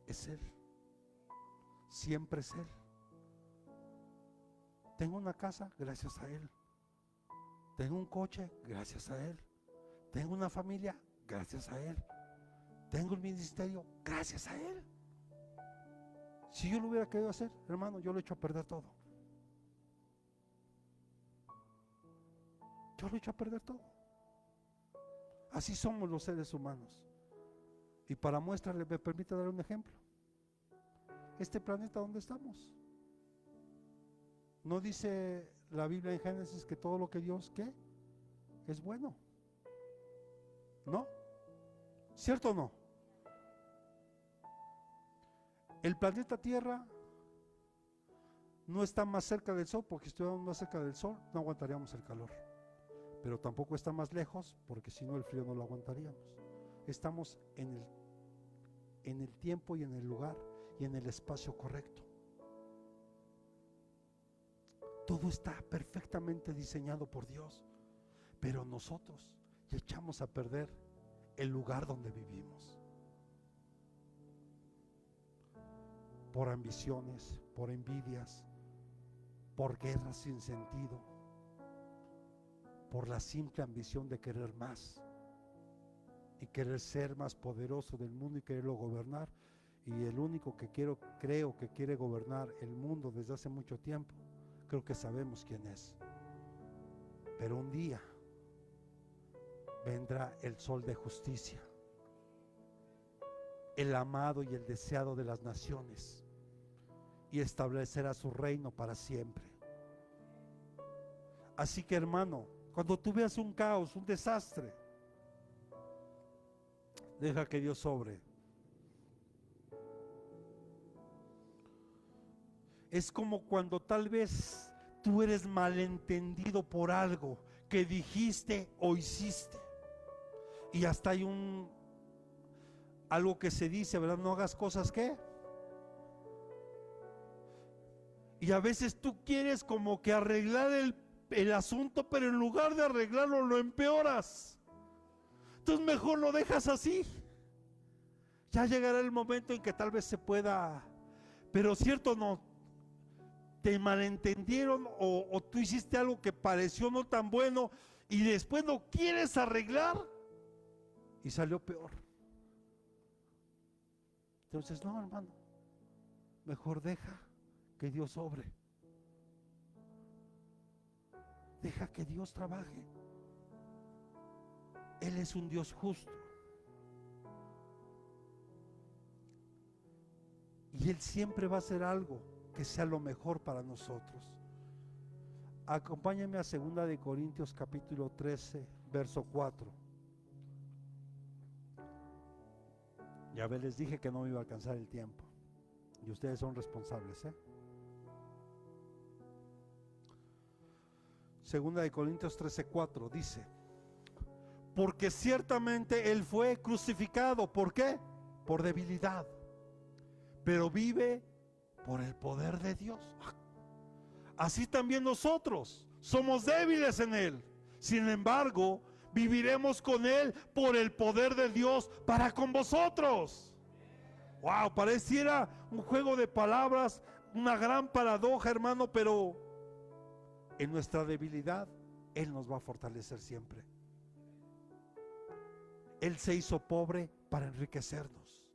Es Él. Siempre es Él. Tengo una casa, gracias a Él. Tengo un coche, gracias a Él. Tengo una familia, gracias a Él. Tengo un ministerio, gracias a Él. Si yo lo hubiera querido hacer, hermano, yo lo he hecho a perder todo. Yo lo he hecho a perder todo. Así somos los seres humanos. Y para muestra, me permite dar un ejemplo. Este planeta donde estamos, ¿no dice la Biblia en Génesis que todo lo que Dios ¿qué? Es bueno? ¿No? ¿Cierto o no? El planeta Tierra no está más cerca del Sol, porque si estuviéramos más cerca del Sol no aguantaríamos el calor. Pero tampoco está más lejos, porque si no el frío no lo aguantaríamos. Estamos en el tiempo y en el lugar y en el espacio correcto. Todo está perfectamente diseñado por Dios, pero nosotros ya echamos a perder el lugar donde vivimos. Por ambiciones, por envidias, por guerras sin sentido, por la simple ambición de querer más y querer ser más poderoso del mundo y quererlo gobernar. Y el único que creo que quiere gobernar el mundo desde hace mucho tiempo, creo que sabemos quién es. Pero un día vendrá el sol de justicia, el amado y el deseado de las naciones, y establecerá su reino para siempre. Así que, hermano, cuando tú veas un caos, un desastre, deja que Dios obre. Es como cuando tal vez tú eres malentendido por algo que dijiste o hiciste, y hasta hay algo que se dice, ¿verdad? No hagas cosas que. Y a veces tú quieres como que arreglar el asunto, pero en lugar de arreglarlo lo empeoras. Entonces mejor lo dejas así. Ya llegará el momento en que tal vez se pueda, pero cierto no, te malentendieron o tú hiciste algo que pareció no tan bueno y después lo quieres arreglar y salió peor. Entonces no, hermano, mejor deja que Dios obre. Deja que Dios trabaje. Él es un Dios justo. Y Él siempre va a hacer algo que sea lo mejor para nosotros. Acompáñenme a 2 de Corintios capítulo 13, verso 4. Ya les dije que no me iba a alcanzar el tiempo. Y ustedes son responsables, Segunda de Corintios 13:4 dice: porque ciertamente Él fue crucificado. ¿Por qué? Por debilidad. Pero vive por el poder de Dios. Así también nosotros somos débiles en Él. Sin embargo, viviremos con Él por el poder de Dios para con vosotros. Wow, pareciera un juego de palabras, una gran paradoja, hermano, pero en nuestra debilidad Él nos va a fortalecer siempre. Él se hizo pobre para enriquecernos.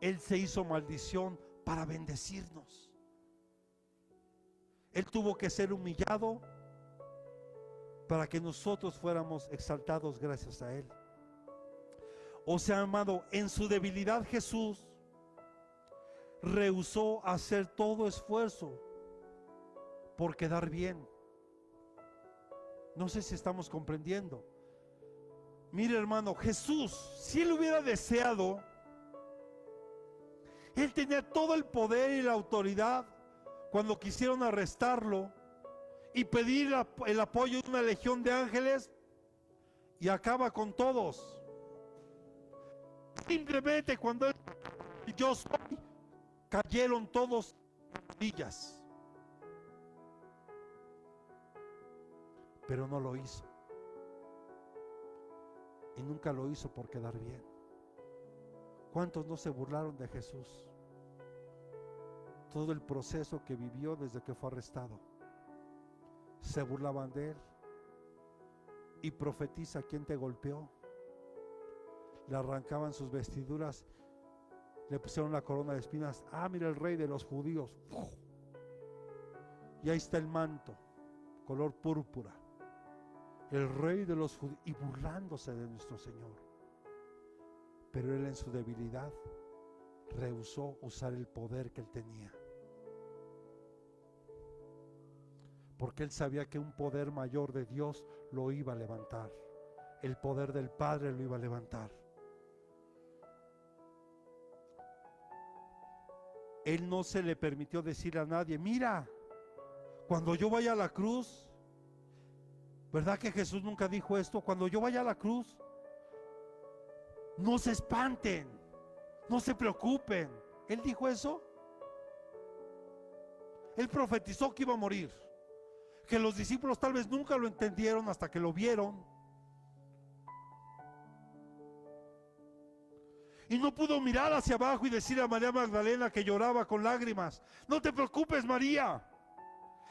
Él se hizo maldición para bendecirnos. Él tuvo que ser humillado para que nosotros fuéramos exaltados gracias a Él. O sea, amado, en su debilidad Jesús rehusó hacer todo esfuerzo por quedar bien. No sé si estamos comprendiendo. Mire, hermano, Jesús, si Él hubiera deseado, Él tenía todo el poder y la autoridad cuando quisieron arrestarlo y pedir el apoyo de una legión de ángeles, y acaba con todos. Simplemente cuando Él, yo soy, cayeron todos rodillas. Pero no lo hizo. Y nunca lo hizo por quedar bien. ¿Cuántos no se burlaron de Jesús? Todo el proceso que vivió desde que fue arrestado. Se burlaban de Él. Y profetiza: ¿quién te golpeó? Le arrancaban sus vestiduras, le pusieron la corona de espinas. Ah, mira, el rey de los judíos. Y ahí está el manto, color púrpura. El rey de los judíos, y burlándose de nuestro Señor. Pero Él en su debilidad rehusó usar el poder que Él tenía, porque Él sabía que un poder mayor de Dios lo iba a levantar. El poder del Padre lo iba a levantar. Él no se le permitió decir a nadie: mira, cuando yo vaya a la cruz. ¿Verdad que Jesús nunca dijo esto? Cuando yo vaya a la cruz, no se espanten, no se preocupen. ¿Él dijo eso? Él profetizó que iba a morir, que los discípulos tal vez nunca lo entendieron hasta que lo vieron. Y no pudo mirar hacia abajo y decir a María Magdalena, que lloraba con lágrimas: no te preocupes, María,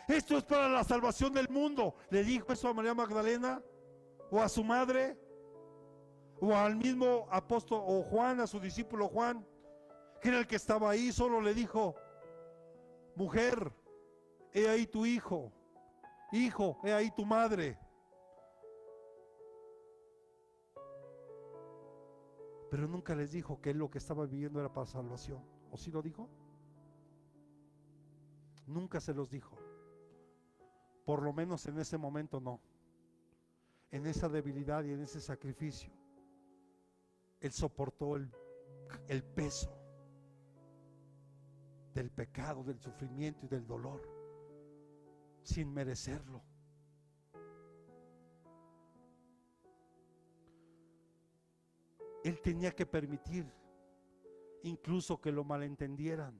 esto es para la salvación del mundo. ¿Le dijo eso a María Magdalena? ¿O a su madre? ¿O al mismo apóstol, o Juan, a su discípulo Juan, que era el que estaba ahí? Solo le dijo: mujer, he ahí tu hijo. Hijo, he ahí tu madre. Pero nunca les dijo que él lo que estaba viviendo era para salvación. ¿O sí lo dijo? Nunca se los dijo. Por lo menos en ese momento no. En esa debilidad y en ese sacrificio, Él soportó el peso del pecado, del sufrimiento y del dolor, sin merecerlo. Él tenía que permitir incluso que lo malentendieran.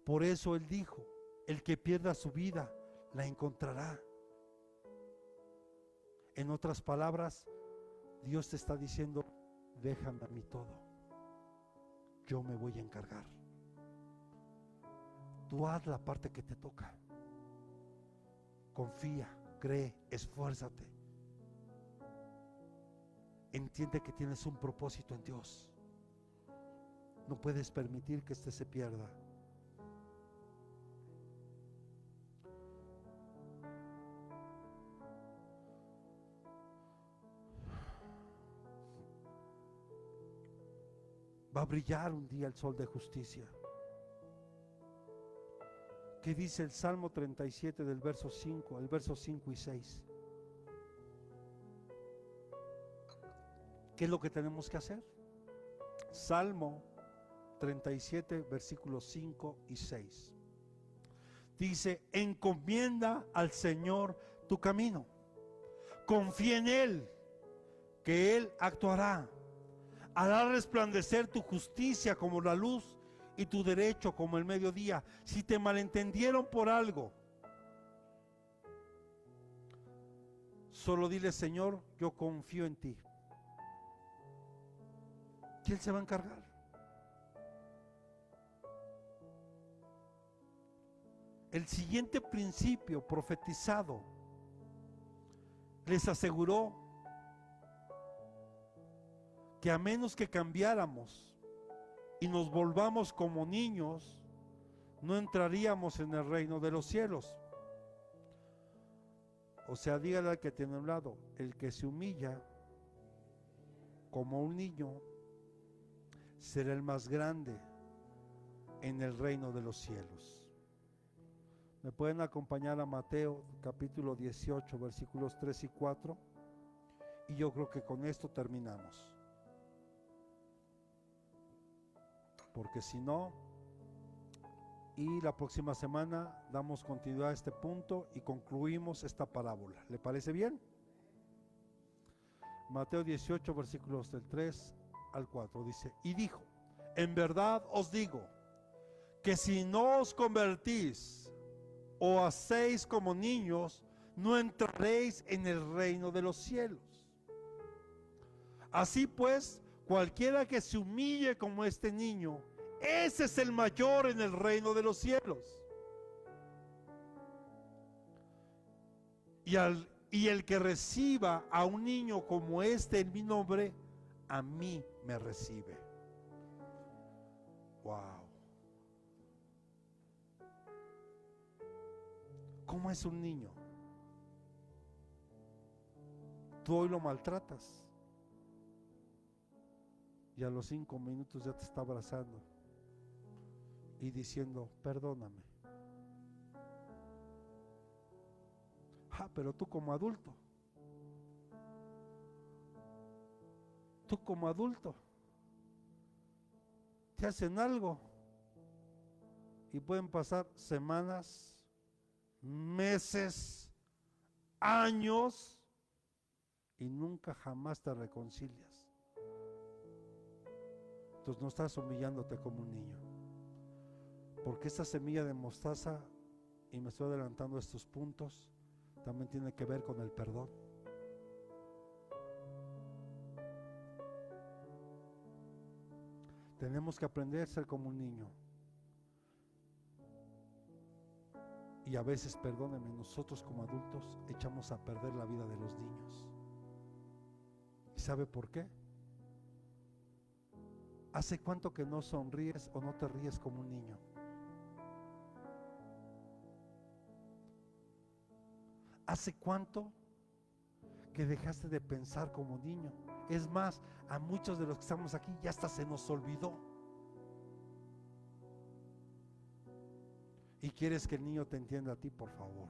Por eso Él dijo: el que pierda su vida la encontrará. En otras palabras, Dios te está diciendo: déjame a mí todo, yo me voy a encargar. Tú haz la parte que te toca. Confía, cree, esfuérzate. Entiende que tienes un propósito en Dios. No puedes permitir que este se pierda. Va a brillar un día el sol de justicia. ¿Qué dice el Salmo 37 del verso 5, el verso 5 y 6? ¿Qué es lo que tenemos que hacer? Salmo 37, versículos 5 y 6. Dice, encomienda al Señor tu camino. Confía en Él, que Él actuará. Hará resplandecer tu justicia como la luz y tu derecho como el mediodía. Si te malentendieron por algo, solo dile, Señor, yo confío en ti. Y Él se va a encargar. El siguiente principio profetizado les aseguró que a menos que cambiáramos y nos volvamos como niños, no entraríamos en el reino de los cielos. O sea, dígale al que tiene a un lado, el que se humilla como un niño será el más grande en el reino de los cielos. ¿Me pueden acompañar a Mateo capítulo 18, versículos 3 y 4? Y yo creo que con esto terminamos. Porque si no, y la próxima semana damos continuidad a este punto y concluimos esta parábola. ¿Le parece bien? Mateo 18, versículos del 3 al 4 dice, y dijo, en verdad os digo, que si no os convertís o hacéis como niños, no entraréis en el reino de los cielos. Así pues, cualquiera que se humille como este niño, ese es el mayor en el reino de los cielos. Y el que reciba a un niño como este en mi nombre, a mí me recibe. Wow. ¿Cómo es un niño? Tú hoy lo maltratas y a los 5 minutos ya te está abrazando y diciendo, perdóname. Pero tú como adulto, te hacen algo y pueden pasar semanas, meses, años y nunca jamás te reconcilias. Entonces no estás humillándote como un niño, porque esta semilla de mostaza, y me estoy adelantando a estos puntos, también tiene que ver con el perdón. Tenemos que aprender a ser como un niño. Y a veces, perdónenme, nosotros como adultos echamos a perder la vida de los niños. ¿Y sabe por qué? ¿Hace cuánto que no sonríes o no te ríes como un niño? ¿Hace cuánto que dejaste de pensar como niño? Es más, a muchos de los que estamos aquí ya hasta se nos olvidó. Y quieres que el niño te entienda a ti, por favor.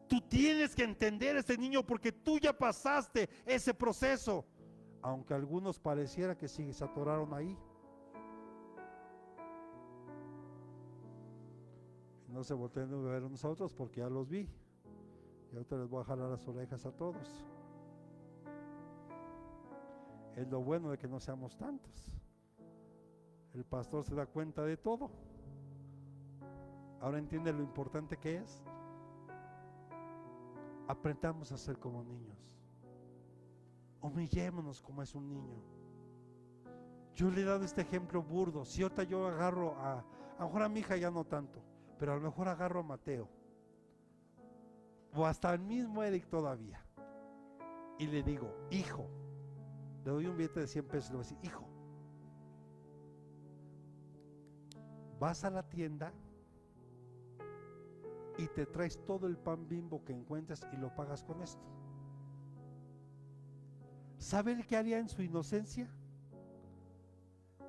Tú tienes que entender a ese niño porque tú ya pasaste ese proceso. Aunque a algunos pareciera que sí, se atoraron ahí. No se volteen a ver a nosotros porque ya los vi. Y ahorita les voy a jalar las orejas a todos. Es lo bueno de que no seamos tantos. El pastor se da cuenta de todo. Ahora entiende lo importante que es. Aprendamos a ser como niños. Humillémonos como es un niño. Yo le he dado este ejemplo burdo. Si ahorita yo agarro a lo mejor a mi hija ya no tanto, pero a lo mejor agarro a Mateo, o hasta el mismo Eric todavía, y le digo, hijo, le doy un billete de 100 pesos y le voy a decir, hijo, vas a la tienda y te traes todo el pan Bimbo que encuentres y lo pagas con esto. ¿Sabe el qué haría en su inocencia?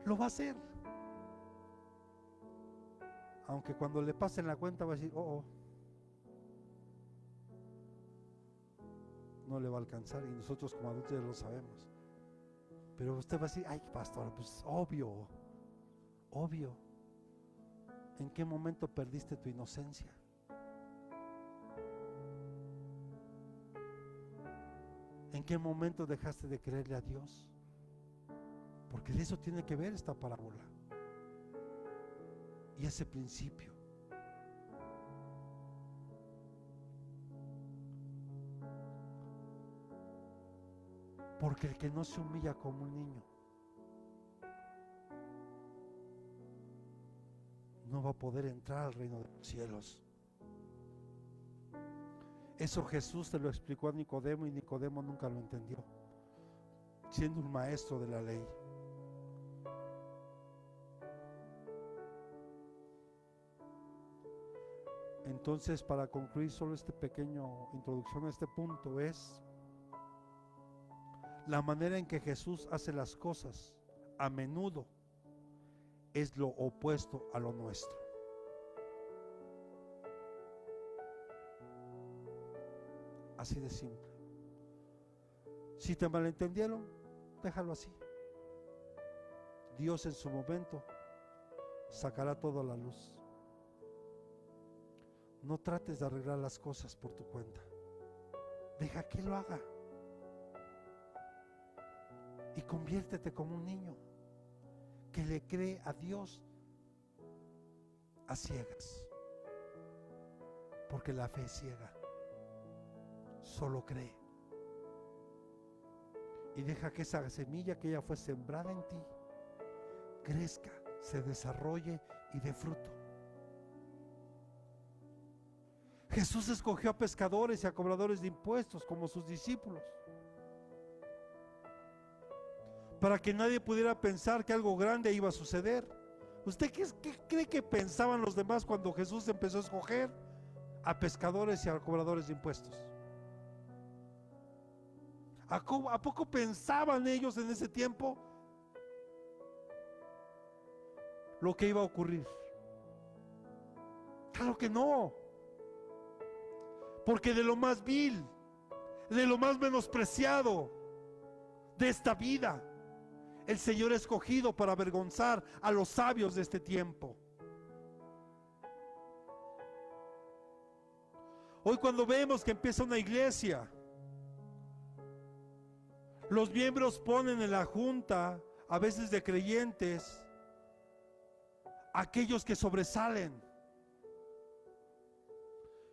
Lo va a hacer. Aunque cuando le pasen la cuenta va a decir, no le va a alcanzar, y nosotros como adultos ya lo sabemos. Pero usted va a decir, ay, pastor, pues obvio. ¿En qué momento perdiste tu inocencia? ¿En qué momento dejaste de creerle a Dios? Porque de eso tiene que ver esta parábola y ese principio. Porque el que no se humilla como un niño no va a poder entrar al reino de los cielos. Eso Jesús te lo explicó a Nicodemo y Nicodemo nunca lo entendió, siendo un maestro de la ley. Entonces, para concluir solo esta pequeña introducción a este punto, es la manera en que Jesús hace las cosas a menudo es lo opuesto a lo nuestro. Así de simple. Si te malentendieron, déjalo así. Dios en su momento sacará todo a la luz. No trates de arreglar las cosas por tu cuenta. Deja que lo haga. Y conviértete como un niño que le cree a Dios a ciegas. Porque la fe es ciega. Solo cree. Y deja que esa semilla que ya fue sembrada en ti crezca, se desarrolle y dé fruto. Jesús escogió a pescadores y a cobradores de impuestos como sus discípulos, para que nadie pudiera pensar que algo grande iba a suceder. ¿Usted qué cree que pensaban los demás cuando Jesús empezó a escoger a pescadores y a cobradores de impuestos? ¿A poco pensaban ellos en ese tiempo lo que iba a ocurrir? Claro que no. Porque de lo más vil, de lo más menospreciado de esta vida, el Señor ha escogido para avergonzar a los sabios de este tiempo. Hoy cuando vemos que empieza una iglesia, los miembros ponen en la junta, a veces de creyentes, aquellos que sobresalen.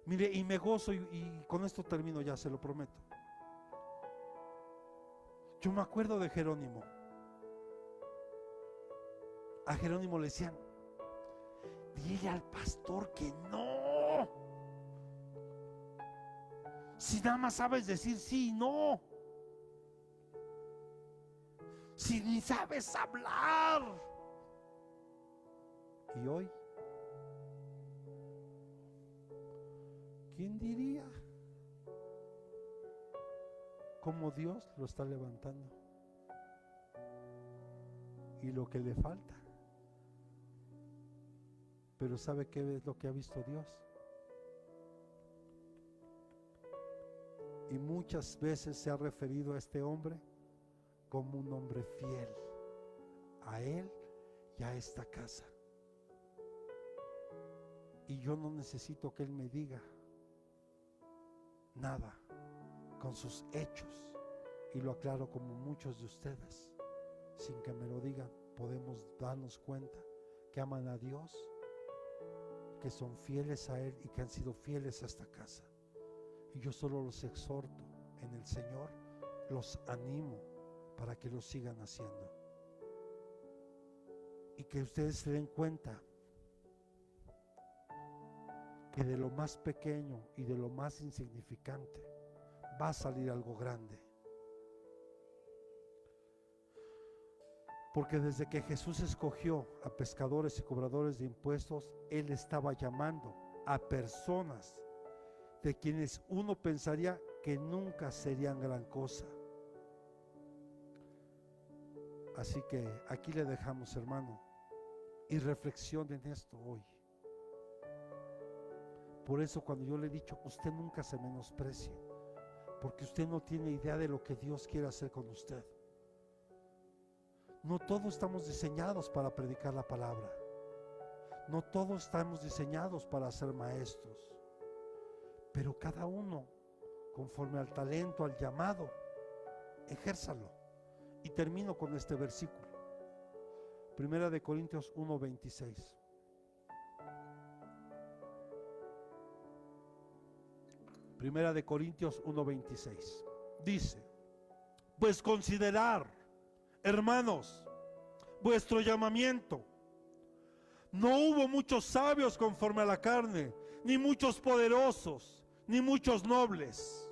Mire, y me gozo, y con esto termino ya, se lo prometo. Yo me acuerdo de Jerónimo. A Jerónimo le decían: dile al pastor que no. Si nada más sabes decir sí y no. Si ni sabes hablar. Y hoy, ¿quién diría cómo Dios lo está levantando? Y lo que le falta. Pero ¿sabe qué es lo que ha visto Dios? Y muchas veces se ha referido a este hombre como un hombre fiel a él y a esta casa. Y yo no necesito que él me diga nada, con sus hechos, y lo aclaro como muchos de ustedes, sin que me lo digan, podemos darnos cuenta que aman a Dios, que son fieles a Él y que han sido fieles a esta casa. Y yo solo los exhorto en el Señor, los animo para que lo sigan haciendo. Y que ustedes se den cuenta que de lo más pequeño y de lo más insignificante va a salir algo grande. Porque desde que Jesús escogió a pescadores y cobradores de impuestos, Él estaba llamando a personas de quienes uno pensaría que nunca serían gran cosa. Así que aquí le dejamos, hermano, y reflexionen en esto hoy. Por eso cuando yo le he dicho, usted nunca se menosprecie, porque usted no tiene idea de lo que Dios quiere hacer con usted. No todos estamos diseñados para predicar la palabra. No todos estamos diseñados para ser maestros, pero cada uno, conforme al talento, al llamado, ejérzalo. Y termino con este versículo. Primera de Corintios 1:26. Primera de Corintios 1:26. Dice: pues considerar, hermanos, vuestro llamamiento. No hubo muchos sabios conforme a la carne, ni muchos poderosos, ni muchos nobles.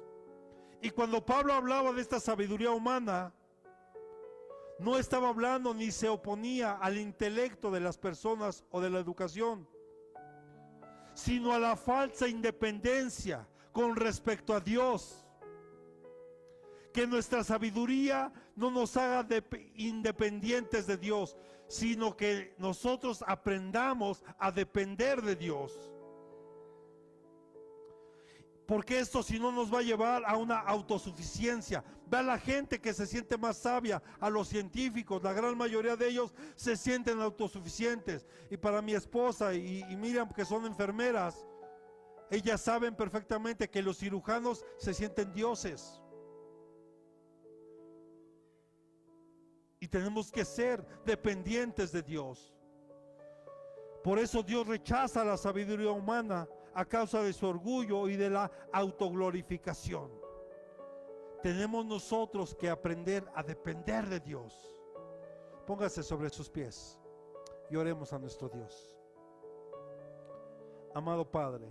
Y cuando Pablo hablaba de esta sabiduría humana, no estaba hablando ni se oponía al intelecto de las personas o de la educación, sino a la falsa independencia con respecto a Dios. Que nuestra sabiduría no nos haga independientes de Dios, sino que nosotros aprendamos a depender de Dios. Porque esto, si no, nos va a llevar a una autosuficiencia. Ve a la gente que se siente más sabia, a los científicos, la gran mayoría de ellos se sienten autosuficientes. Y para mi esposa y Miriam, que son enfermeras, ellas saben perfectamente que los cirujanos se sienten dioses. Y tenemos que ser dependientes de Dios. Por eso Dios rechaza la sabiduría humana a causa de su orgullo y de la autoglorificación. Tenemos nosotros que aprender a depender de Dios. Póngase sobre sus pies y oremos a nuestro Dios. Amado Padre,